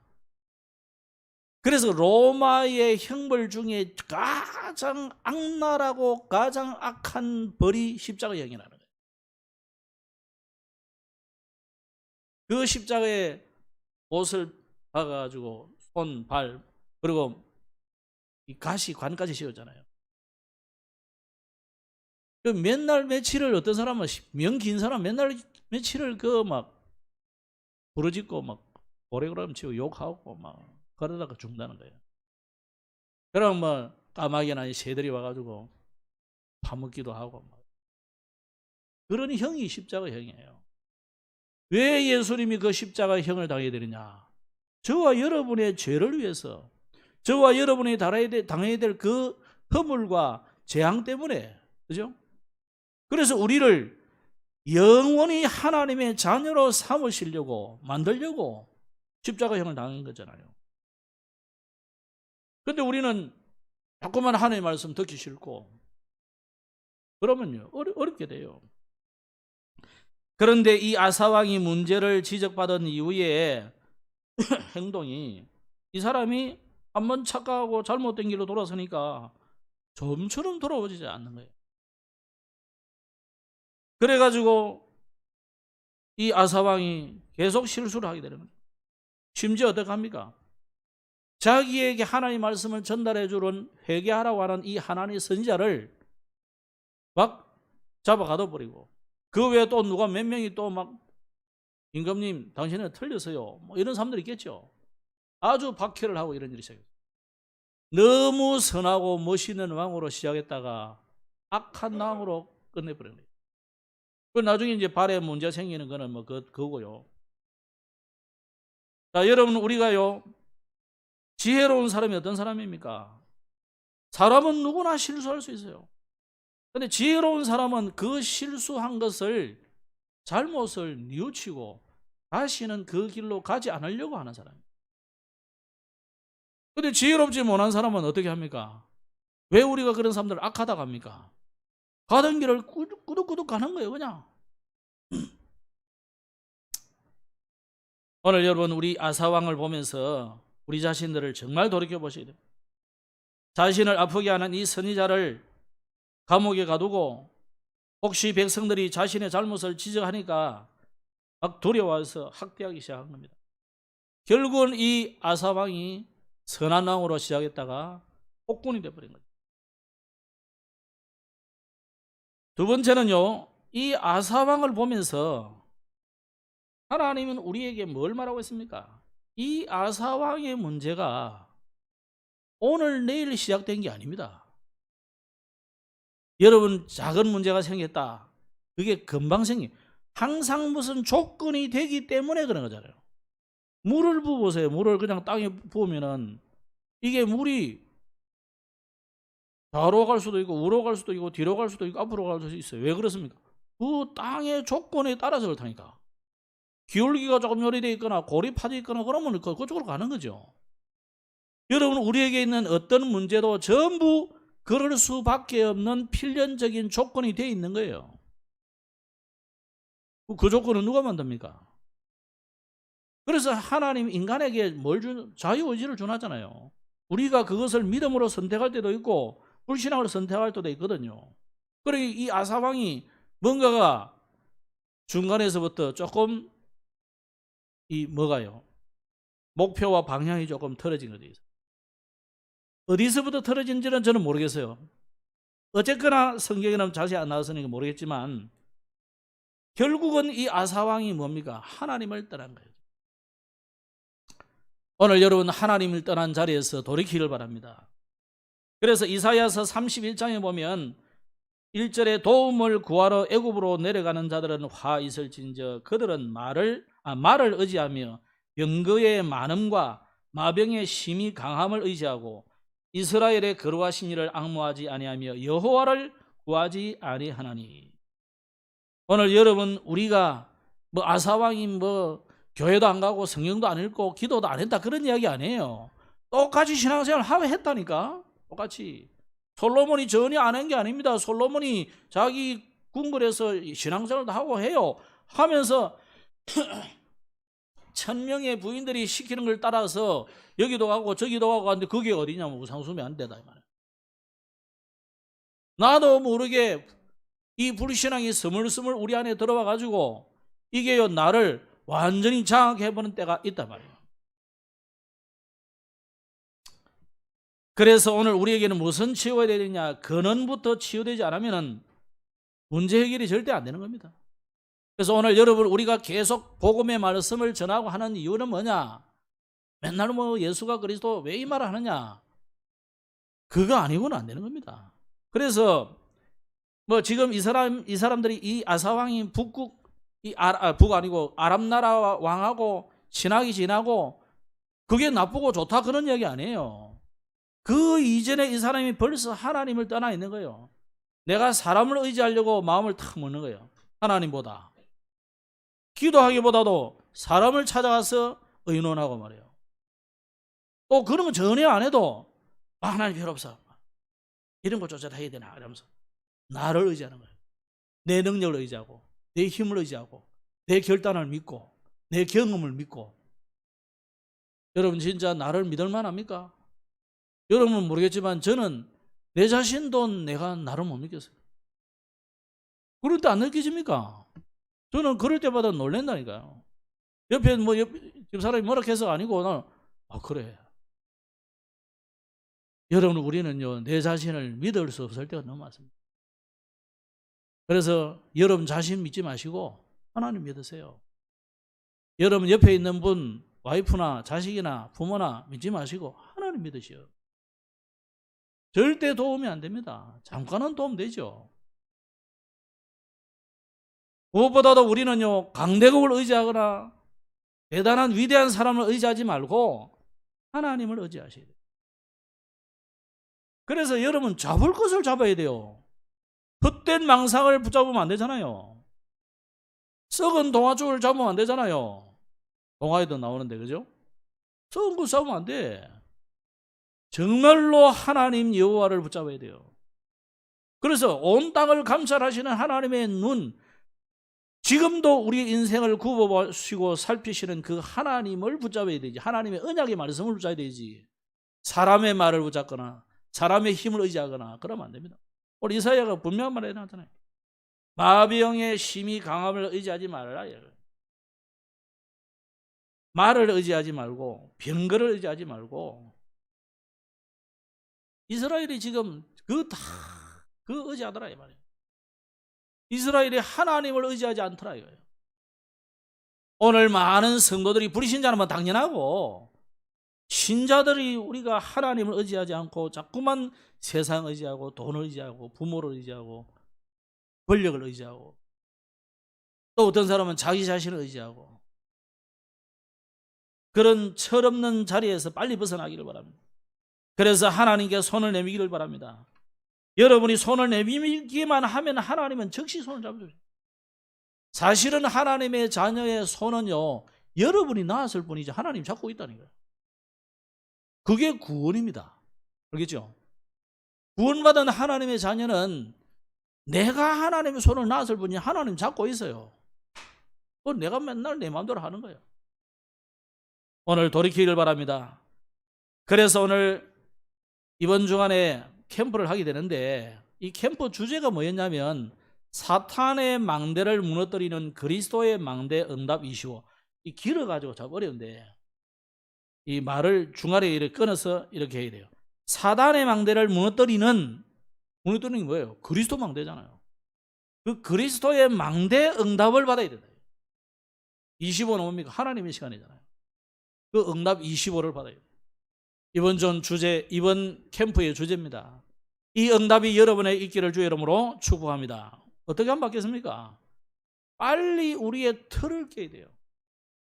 그래서 로마의 형벌 중에 가장 악랄하고 가장 악한 벌이 십자가형이라는 거예요. 그 십자가에 옷을 박아가지고 손, 발, 그리고 이 가시 관까지 씌웠잖아요. 그 맨날 며칠을 어떤 사람은 명 긴 사람 맨날 며칠을 그 막 부러짓고 막 고래그람 치고 욕하고 막 그러다가 죽는다는 거예요. 그럼 뭐 까마귀나 새들이 와가지고 파먹기도 하고 막 그런 형이 십자가 형이에요. 왜 예수님이 그 십자가 형을 당해야 되느냐? 저와 여러분의 죄를 위해서, 저와 여러분이 당해야 될 그 허물과 재앙 때문에, 그죠? 그래서 우리를 영원히 하나님의 자녀로 삼으시려고 만들려고 십자가형을 당한 거잖아요. 근데 우리는 자꾸만 하나님의 말씀 듣기 싫고 그러면요 어렵게 돼요. 그런데 이 아사왕이 문제를 지적받은 이후에 행동이 이 사람이 한번 착각하고 잘못된 길로 돌아서니까 좀처럼 돌아오지 않는 거예요. 그래가지고 이 아사왕이 계속 실수를 하게 되는 거예요. 심지어 어떻게 합니까? 자기에게 하나님의 말씀을 전달해 주는 회개하라고 하는 이 하나님의 선지자를 막 잡아 가둬버리고 그 외에 또 누가 몇 명이 또 막 임금님 당신은 틀렸어요 뭐 이런 사람들이 있겠죠. 아주 박해를 하고 이런 일이 시작했어요. 너무 선하고 멋있는 왕으로 시작했다가 악한 왕으로 끝내버린 거예요. 그 나중에 이제 발에 문제 생기는 거는 뭐 그거고요. 자, 여러분 우리가요 지혜로운 사람이 어떤 사람입니까? 사람은 누구나 실수할 수 있어요. 근데 지혜로운 사람은 그 실수한 것을, 잘못을 뉘우치고 다시는 그 길로 가지 않으려고 하는 사람이에요. 근데 지혜롭지 못한 사람은 어떻게 합니까? 왜 우리가 그런 사람들을 악하다고 합니까? 가던 길을 꾸덕꾸덕 가는 거예요, 그냥. 오늘 여러분, 우리 아사왕을 보면서 우리 자신들을 정말 돌이켜 보셔야 돼요. 자신을 아프게 하는 이 선지자를 감옥에 가두고 혹시 백성들이 자신의 잘못을 지적하니까 막 두려워서 학대하기 시작한 겁니다. 결국은 이 아사왕이 선한 왕으로 시작했다가 폭군이 되어버린 거죠. 두 번째는요, 이 아사왕을 보면서 하나님은 우리에게 뭘 말하고 있습니까? 이 아사왕의 문제가 오늘 내일 시작된 게 아닙니다. 여러분, 작은 문제가 생겼다, 그게 금방 생겨. 항상 무슨 조건이 되기 때문에 그런 거잖아요. 물을 부으세요. 물을 그냥 땅에 부으면은 이게 물이 좌로 갈 수도 있고 우로 갈 수도 있고 뒤로 갈 수도 있고 앞으로 갈 수도 있어요. 왜 그렇습니까? 그 땅의 조건에 따라서 그렇다니까. 기울기가 조금 요리되어 있거나 골이 파져 있거나 그러면 그쪽으로 가는 거죠. 여러분, 우리에게 있는 어떤 문제도 전부 그럴 수밖에 없는 필연적인 조건이 되어 있는 거예요. 그 조건은 누가 만듭니까? 그래서 하나님 인간에게 뭘 자유의지를 주나잖아요. 우리가 그것을 믿음으로 선택할 때도 있고 불신앙으로 선택할 때도 있거든요. 그러니 이 아사왕이 뭔가가 중간에서부터 조금 뭐가요? 목표와 방향이 조금 틀어진 거죠. 어디서부터 틀어진지는 저는 모르겠어요. 어쨌거나 성경에는 자세히 안 나왔으니까 모르겠지만 결국은 이 아사왕이 뭡니까? 하나님을 떠난 거예요. 오늘 여러분, 하나님을 떠난 자리에서 돌이키기를 바랍니다. 그래서 이사야서 31장에 보면 1절에 도움을 구하러 애굽으로 내려가는 자들은 화 있을진저 그들은 말을 의지하며 병거의 많음과 마병의 심히 강함을 의지하고 이스라엘의 거룩하신 이를 앙모하지 아니하며 여호와를 구하지 아니하나니. 오늘 여러분, 우리가 아사왕이 교회도 안 가고 성경도 안 읽고 기도도 안 했다 그런 이야기 아니에요. 똑같이 신앙생활 하고 했다니까. 똑같이. 솔로몬이 전혀 안 한 게 아닙니다. 솔로몬이 자기 궁궐에서 신앙생활도 하고 해요. 하면서 1000명의 부인들이 시키는 걸 따라서 여기도 가고 저기도 가고 하는데 그게 어디냐면 우상숭배 안 되다 이 말이에요. 나도 모르게 이 불신앙이 스물스물 우리 안에 들어와 가지고 이게요 나를 완전히 장악해보는 때가 있단 말이에요. 그래서 오늘 우리에게는 무슨 치유가 되느냐? 근원부터 치유되지 않으면 문제 해결이 절대 안 되는 겁니다. 그래서 오늘 여러분, 우리가 계속 복음의 말씀을 전하고 하는 이유는 뭐냐? 맨날 예수가 그리스도 왜 이 말을 하느냐? 그거 아니고는 안 되는 겁니다. 그래서 지금 이 사람들이 이 아사왕이 북 아니고 아람 나라 왕하고 친하게 지나고 그게 나쁘고 좋다 그런 이야기 아니에요. 그 이전에 이 사람이 벌써 하나님을 떠나 있는 거예요. 내가 사람을 의지하려고 마음을 탁 먹는 거예요. 하나님보다. 기도하기보다도 사람을 찾아가서 의논하고 말이에요. 또 그런 거 전혀 안 해도 하나님 필요 없어. 이런 거조차 해야 되나 이러면서 나를 의지하는 거예요. 내 능력을 의지하고 내 힘을 의지하고 내 결단을 믿고 내 경험을 믿고. 여러분, 진짜 나를 믿을 만합니까? 여러분은 모르겠지만 저는 내 자신도 내가 나를 못 믿겠어요. 그럴 때 안 느껴집니까? 저는 그럴 때마다 놀란다니까요. 옆에 옆 사람이 뭐라 해서 아니고 나는 그래. 여러분, 우리는요 내 자신을 믿을 수 없을 때가 너무 많습니다. 그래서 여러분 자신 믿지 마시고 하나님 믿으세요. 여러분 옆에 있는 분, 와이프나 자식이나 부모나 믿지 마시고 하나님 믿으시오. 절대 도움이 안 됩니다. 잠깐은 도움 되죠. 무엇보다도 우리는요 강대국을 의지하거나 대단한 위대한 사람을 의지하지 말고 하나님을 의지하셔야 돼요. 그래서 여러분 잡을 것을 잡아야 돼요. 헛된 망상을 붙잡으면 안 되잖아요. 썩은 동아줄을 잡으면 안 되잖아요. 동화에도 나오는데, 그죠? 썩은 거 잡으면 안 돼. 정말로 하나님 여호와를 붙잡아야 돼요. 그래서 온 땅을 감찰하시는 하나님의 눈, 지금도 우리 인생을 굽어보시고 살피시는 그 하나님을 붙잡아야 되지. 하나님의 언약의 말씀을 붙잡아야 되지. 사람의 말을 붙잡거나 사람의 힘을 의지하거나 그러면 안 됩니다. 오늘 이사야가 분명한 말을 해놨잖아요. 마병의 심히 강함을 의지하지 말아라. 말을 의지하지 말고 병거를 의지하지 말고. 이스라엘이 지금 그 의지하더라 이 말이에요. 이스라엘이 하나님을 의지하지 않더라 이거예요. 오늘 많은 성도들이 불신자라면 당연하고, 신자들이 우리가 하나님을 의지하지 않고 자꾸만 세상 의지하고 돈을 의지하고 부모를 의지하고 권력을 의지하고, 또 어떤 사람은 자기 자신을 의지하고, 그런 철없는 자리에서 빨리 벗어나기를 바랍니다. 그래서 하나님께 손을 내미기를 바랍니다. 여러분이 손을 내밀기만 하면 하나님은 즉시 손을 잡아줍니다. 사실은 하나님의 자녀의 손은요, 여러분이 낳았을 뿐이지 하나님 잡고 있다는 거예요. 그게 구원입니다. 알겠죠? 구원받은 하나님의 자녀는 내가 하나님의 손을 낳았을 뿐이지 하나님 잡고 있어요. 내가 맨날 내 마음대로 하는 거예요. 오늘 돌이키기를 바랍니다. 그래서 오늘 이번 주간에 캠프를 하게 되는데, 이 캠프 주제가 뭐였냐면 사탄의 망대를 무너뜨리는 그리스도의 망대 응답 25. 이 길어가지고 참 어려운데 이 말을 중간에 이렇게 끊어서 이렇게 해야 돼요. 사단의 망대를 무너뜨리는 게 뭐예요? 그리스도 망대잖아요. 그 그리스도의 망대 응답을 받아야 된다. 25는 뭡니까? 하나님의 시간이잖아요. 그 응답 25를 받아야 돼요. 이번 캠프의 주제입니다. 이 응답이 여러분의 있기를 주의 이름으로 축복합니다. 어떻게 하면 받겠습니까? 빨리 우리의 틀을 깨야 돼요.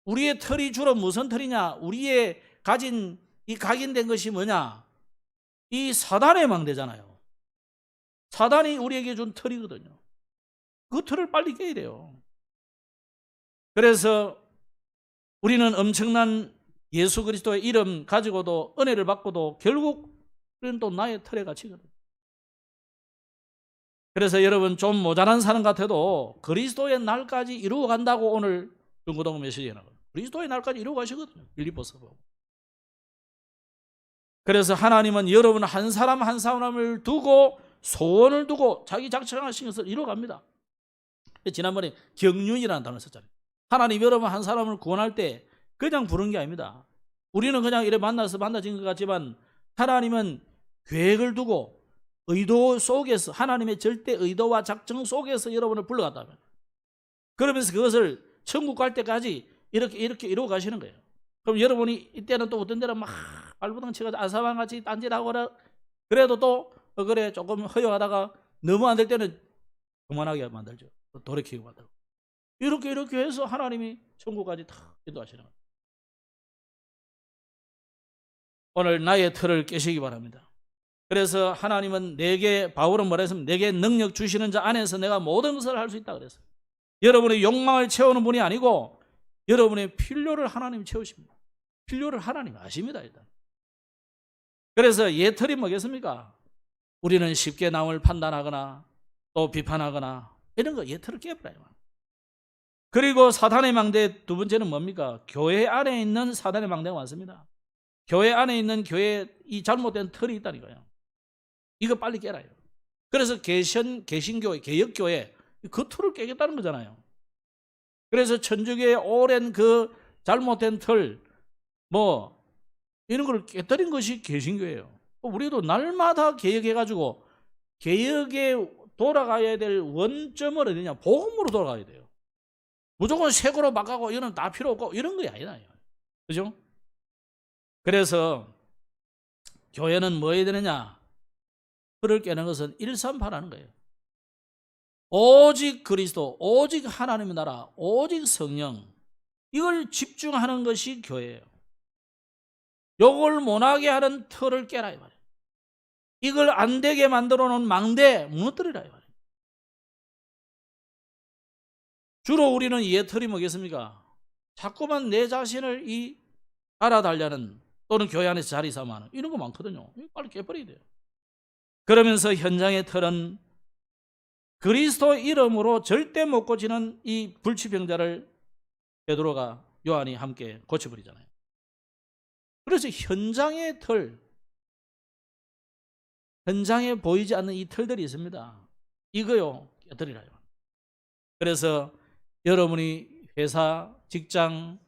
우리의 틀이 주로 무슨 틀이냐? 우리의 가진 이 각인된 것이 뭐냐? 이 사단의 망대잖아요. 사단이 우리에게 준 틀이거든요. 그 틀을 빨리 깨야 돼요. 그래서 우리는 엄청난 예수 그리스도의 이름 가지고도 은혜를 받고도 결국 우리는 또 나의 틀에 갇히거든요. 그래서 여러분 좀 모자란 사람 같아도 그리스도의 날까지 이루어 간다고 오늘 중고등 메시지에 나와요. 그리스도의 날까지 이루어 가시거든요. 빌립보서 보고. 그래서 하나님은 여러분 한 사람 한 사람을 두고 소원을 두고 자기 작정하신 것을 이루어 갑니다. 지난번에 경륜이라는 단어를 썼잖아요. 하나님 여러분 한 사람을 구원할 때 그냥 부른 게 아닙니다. 우리는 그냥 이래 만나진 것 같지만 하나님은 계획을 두고 의도 속에서, 하나님의 절대 의도와 작정 속에서 여러분을 불러갔다면, 그러면서 그것을 천국 갈 때까지 이렇게 이루어 가시는 거예요. 그럼 여러분이 이때는 또 어떤 데는 막 발부당 치고 아사방같이 딴짓하고 그래도 또 그래 조금 허용하다가 너무 안 될 때는 그만하게 만들죠. 돌이키고 만들고. 이렇게 해서 하나님이 천국까지 다 인도하시는 거예요. 오늘 나의 틀을 깨시기 바랍니다. 그래서 하나님은 바울은 뭐라 했습니까? 내게 능력 주시는 자 안에서 내가 모든 것을 할 수 있다 그랬어요. 여러분의 욕망을 채우는 분이 아니고 여러분의 필요를 하나님이 채우십니다. 필요를 하나님이 아십니다. 일단. 그래서 예틀이 뭐겠습니까? 우리는 쉽게 남을 판단하거나 또 비판하거나 이런 거 예틀을 깨버려요. 그리고 사단의 망대 두 번째는 뭡니까? 교회 안에 있는 사단의 망대가 많습니다. 교회 안에 있는 이 잘못된 틀이 있다니까요. 이거 빨리 깨라요. 그래서 개신교회, 개혁교회 그 틀을 깨겠다는 거잖아요. 그래서 천주교의 오랜 그 잘못된 틀 이런 걸 깨뜨린 것이 개신교예요. 우리도 날마다 개혁해가지고 개혁에 돌아가야 될 원점은 어디냐? 복음으로 돌아가야 돼요. 무조건 색으로 바꾸고 이거는 다 필요 없고 이런 거 아니다. 그죠? 그래서 교회는 뭐 해야 되느냐? 틀을 깨는 것은 138하는 거예요. 오직 그리스도, 오직 하나님의 나라, 오직 성령, 이걸 집중하는 것이 교회예요. 요걸 못하게 하는 틀을 깨라 이 말이에요. 이걸 안 되게 만들어 놓은 망대 무너뜨리라 이 말이에요. 주로 우리는 이해털이 뭐겠습니까? 자꾸만 내 자신을 알아달라는, 또는 교회 안에서 자리 삼아하는 이런 거 많거든요. 이거 빨리 깨버려야 돼요. 그러면서 현장의 틀은 그리스도 이름으로 절대 못 고치는 이 불치병자를 베드로가, 요한이 함께 고쳐버리잖아요. 그래서 현장의 틀, 현장에 보이지 않는 이 틀들이 있습니다. 이거요, 깨뜨리라요. 그래서 여러분이 회사, 직장,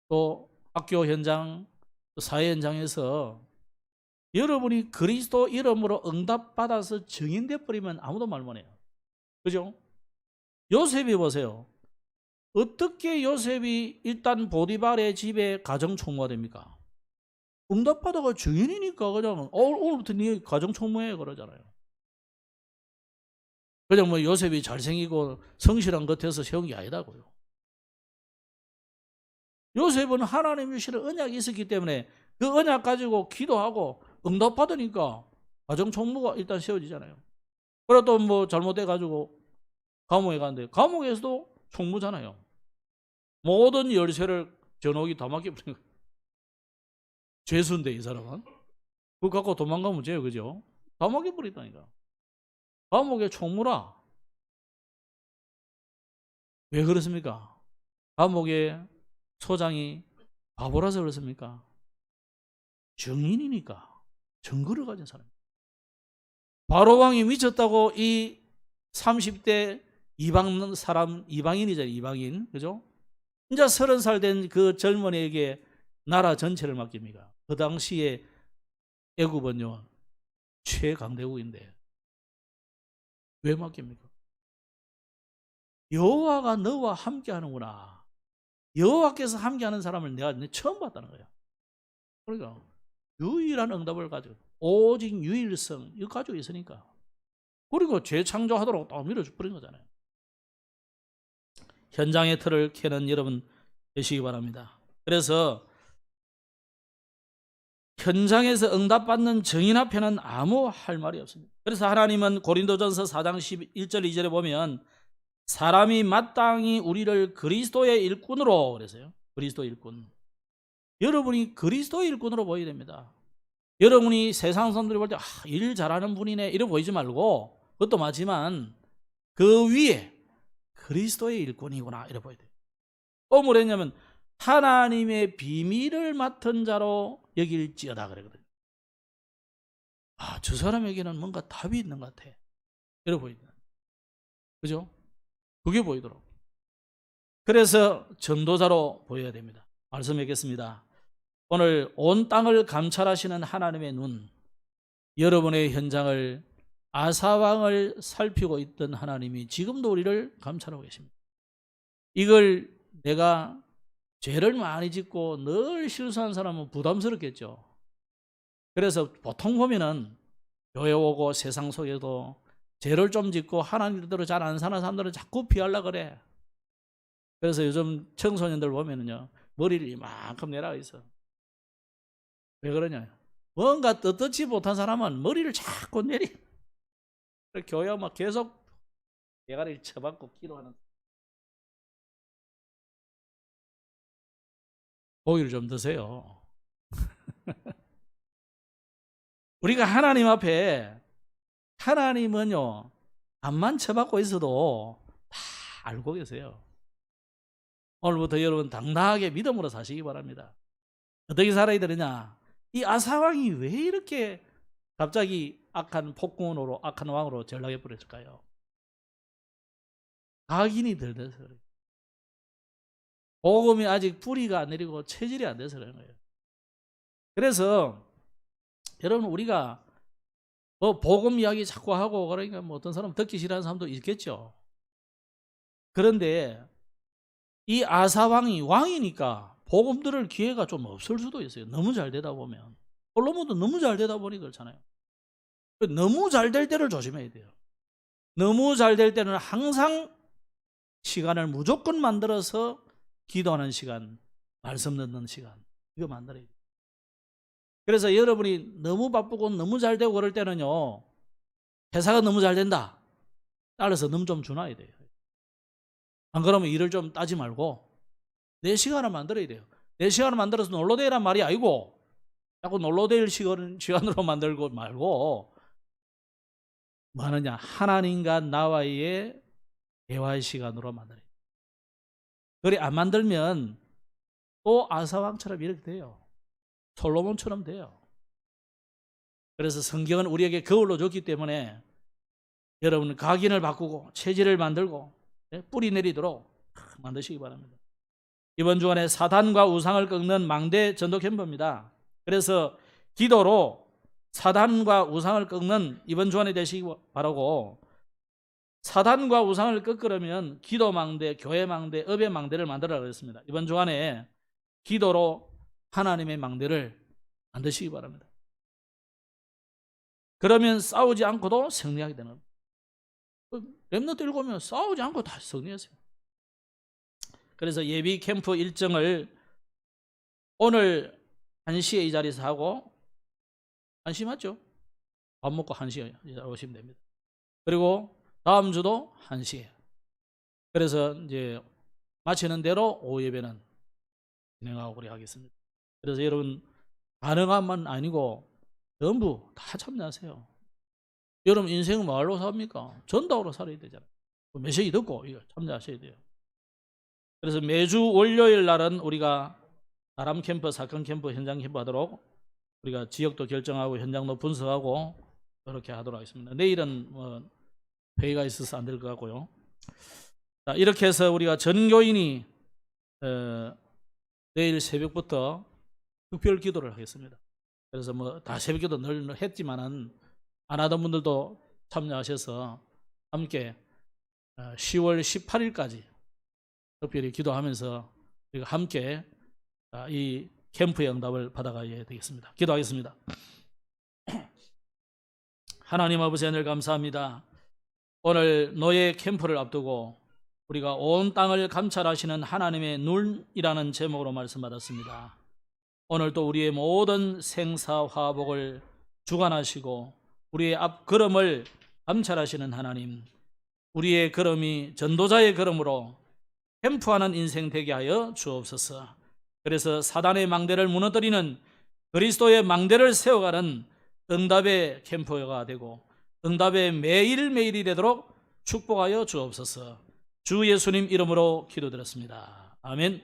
또 학교 현장, 또 사회 현장에서 여러분이 그리스도 이름으로 응답받아서 증인돼 버리면 아무도 말 못해요. 그죠? 요셉이 보세요. 어떻게 요셉이 일단 보디발의 집에 가정총무가 됩니까? 응답받아가 증인이니까 그냥 오늘부터 네 가정총무해 그러잖아요. 그냥 뭐 요셉이 잘생기고 성실한 것 같아서 세운 게 아니다고요. 요셉은 하나님이 주시는 언약이 있었기 때문에 그 언약 가지고 기도하고 응답받으니까 가정총무가 일단 세워지잖아요. 그러다 또 뭐 잘못돼가지고 감옥에 갔는데 감옥에서도 총무잖아요. 모든 열쇠를 전옥이 다 맡겨버린 거예요. 죄수인데 이 사람은. 그거 갖고 도망가면 문제예요. 그죠? 다 맡겨버렸다니까. 감옥의 총무라. 왜 그렇습니까? 감옥의 소장이 바보라서 그렇습니까? 증인이니까. 증거를 가진 사람. 바로왕이 미쳤다고 이 30대 이방 사람, 이방인이잖아요. 이방인. 그죠? 이제 30살 된 그 젊은이에게 나라 전체를 맡깁니까? 그 당시에 애굽은요, 최강대국인데 왜 맡깁니까? 여호와가 너와 함께 하는구나. 여호와께서 함께 하는 사람을 내가 처음 봤다는 거예요. 그러니까 유일한 응답을 가지고, 오직 유일성, 이거 가지고 있으니까. 그리고 재창조하도록 또 밀어버린 거잖아요. 현장의 틀을 캐는 여러분 되시기 바랍니다. 그래서 현장에서 응답받는 증인 앞에는 아무 할 말이 없습니다. 그래서 하나님은 고린도전서 4장 11절 2절에 보면 사람이 마땅히 우리를 그리스도의 일꾼으로, 그래서요, 그리스도 일꾼. 여러분이 그리스도 일꾼으로 보여야 됩니다. 여러분이 세상 사람들이 볼 때 일 잘하는 분이네 이렇게 보이지 말고, 그것도 맞지만 그 위에 그리스도의 일꾼이구나 이렇게 보여야 돼요. 또 뭐랬냐면 하나님의 비밀을 맡은 자로 여길지어다 그러거든요. 저 사람에게는 뭔가 답이 있는 것 같아. 이렇게 보이잖아요. 그죠? 그게 보이더라고요. 그래서 전도자로 보여야 됩니다. 말씀하겠습니다. 오늘 온 땅을 감찰하시는 하나님의 눈, 여러분의 현장을, 아사왕을 살피고 있던 하나님이 지금도 우리를 감찰하고 계십니다. 이걸 내가 죄를 많이 짓고 늘 실수한 사람은 부담스럽겠죠. 그래서 보통 보면은 교회 오고 세상 속에도 죄를 좀 짓고 하나님대로 잘 안 사는 사람들은 자꾸 피하려고 그래. 그래서 요즘 청소년들 보면은요, 머리를 이만큼 내려가 있어. 왜 그러냐? 뭔가 떳떳지 못한 사람은 머리를 자꾸 내리. 교회 막 계속 대가리를 쳐박고 기도하는. 고기를 좀 드세요. 우리가 하나님 앞에, 하나님은요, 앞만 쳐박고 있어도 다 알고 계세요. 오늘부터 여러분 당당하게 믿음으로 사시기 바랍니다. 어떻게 살아야 되느냐? 이 아사왕이 왜 이렇게 갑자기 악한 폭군으로, 악한 왕으로 전락해 버렸을까요? 각인이 덜 돼서 그래요. 복음이 아직 뿌리가 안 내리고 체질이 안 돼서 그런 거예요. 그래서 여러분, 우리가 뭐 복음 이야기 자꾸 하고 그러니까 뭐 어떤 사람 듣기 싫어하는 사람도 있겠죠. 그런데 이 아사왕이 왕이니까 복음 들을 기회가 좀 없을 수도 있어요. 너무 잘 되다 보면. 솔로몬도 너무 잘 되다 보니 그렇잖아요. 너무 잘 될 때를 조심해야 돼요. 너무 잘 될 때는 항상 시간을 무조건 만들어서 기도하는 시간, 말씀 듣는 시간, 이거 만들어야 돼요. 그래서 여러분이 너무 바쁘고 너무 잘 되고 그럴 때는요, 회사가 너무 잘 된다, 따라서 너무 좀 주놔야 돼요. 안 그러면 일을 좀 따지 말고 내 시간을 만들어야 돼요. 내 시간을 만들어서 놀러대란 말이 아니고 자꾸 놀러댈 시간으로 만들고 말고 뭐 하느냐, 하나님과 나와의 대화의 시간으로 만들어요. 그래 안 만들면 또 아사왕처럼 이렇게 돼요. 솔로몬처럼 돼요. 그래서 성경은 우리에게 거울로 줬기 때문에 여러분 각인을 바꾸고 체질을 만들고 뿌리 내리도록 만드시기 바랍니다. 이번 주간에 사단과 우상을 꺾는 망대 전도 캠프입니다. 그래서 기도로 사단과 우상을 꺾는 이번 주간에 되시기 바라고, 사단과 우상을 꺾으려면 기도 망대, 교회 망대, 업의 망대를 만들어라 그랬습니다. 이번 주간에 기도로 하나님의 망대를 만드시기 바랍니다. 그러면 싸우지 않고도 승리하게 되는 겁니다. 렘넌트 읽으면 싸우지 않고 다 승리했어요. 그래서 예비 캠프 일정을 오늘 1시에 이 자리에서 하고, 1시 맞죠? 밥 먹고 1시에 오시면 됩니다. 그리고 다음 주도 1시에. 그래서 이제 마치는 대로 오후 예배는 진행하고 그래 하겠습니다. 그래서 여러분 가능한만 아니고 전부 다 참여하세요. 여러분 인생은 뭘로 삽니까? 전도로 살아야 되잖아요. 메시지 듣고 이거 참여하셔야 돼요. 그래서 매주 월요일 날은 우리가 사람 캠프, 사건 캠프, 현장 캠프 하도록 우리가 지역도 결정하고 현장도 분석하고 그렇게 하도록 하겠습니다. 내일은 뭐 회의가 있어서 안 될 것 같고요. 자, 이렇게 해서 우리가 전교인이 내일 새벽부터 특별 기도를 하겠습니다. 그래서 뭐 다 새벽 기도 늘 했지만은 안 하던 분들도 참여하셔서 함께 10월 18일까지 특별히 기도하면서 우리가 함께 이 캠프의 응답을 받아가야 되겠습니다. 기도하겠습니다. 하나님 아버지 하늘 감사합니다. 오늘 노예 캠프를 앞두고 우리가 온 땅을 감찰하시는 하나님의 눈이라는 제목으로 말씀받았습니다. 오늘 또 우리의 모든 생사화복을 주관하시고 우리의 앞걸음을 감찰하시는 하나님, 우리의 걸음이 전도자의 걸음으로 캠프하는 인생 되게 하여 주옵소서. 그래서 사단의 망대를 무너뜨리는 그리스도의 망대를 세워가는 응답의 캠프가 되고 응답의 매일매일이 되도록 축복하여 주옵소서. 주 예수님 이름으로 기도드렸습니다. 아멘.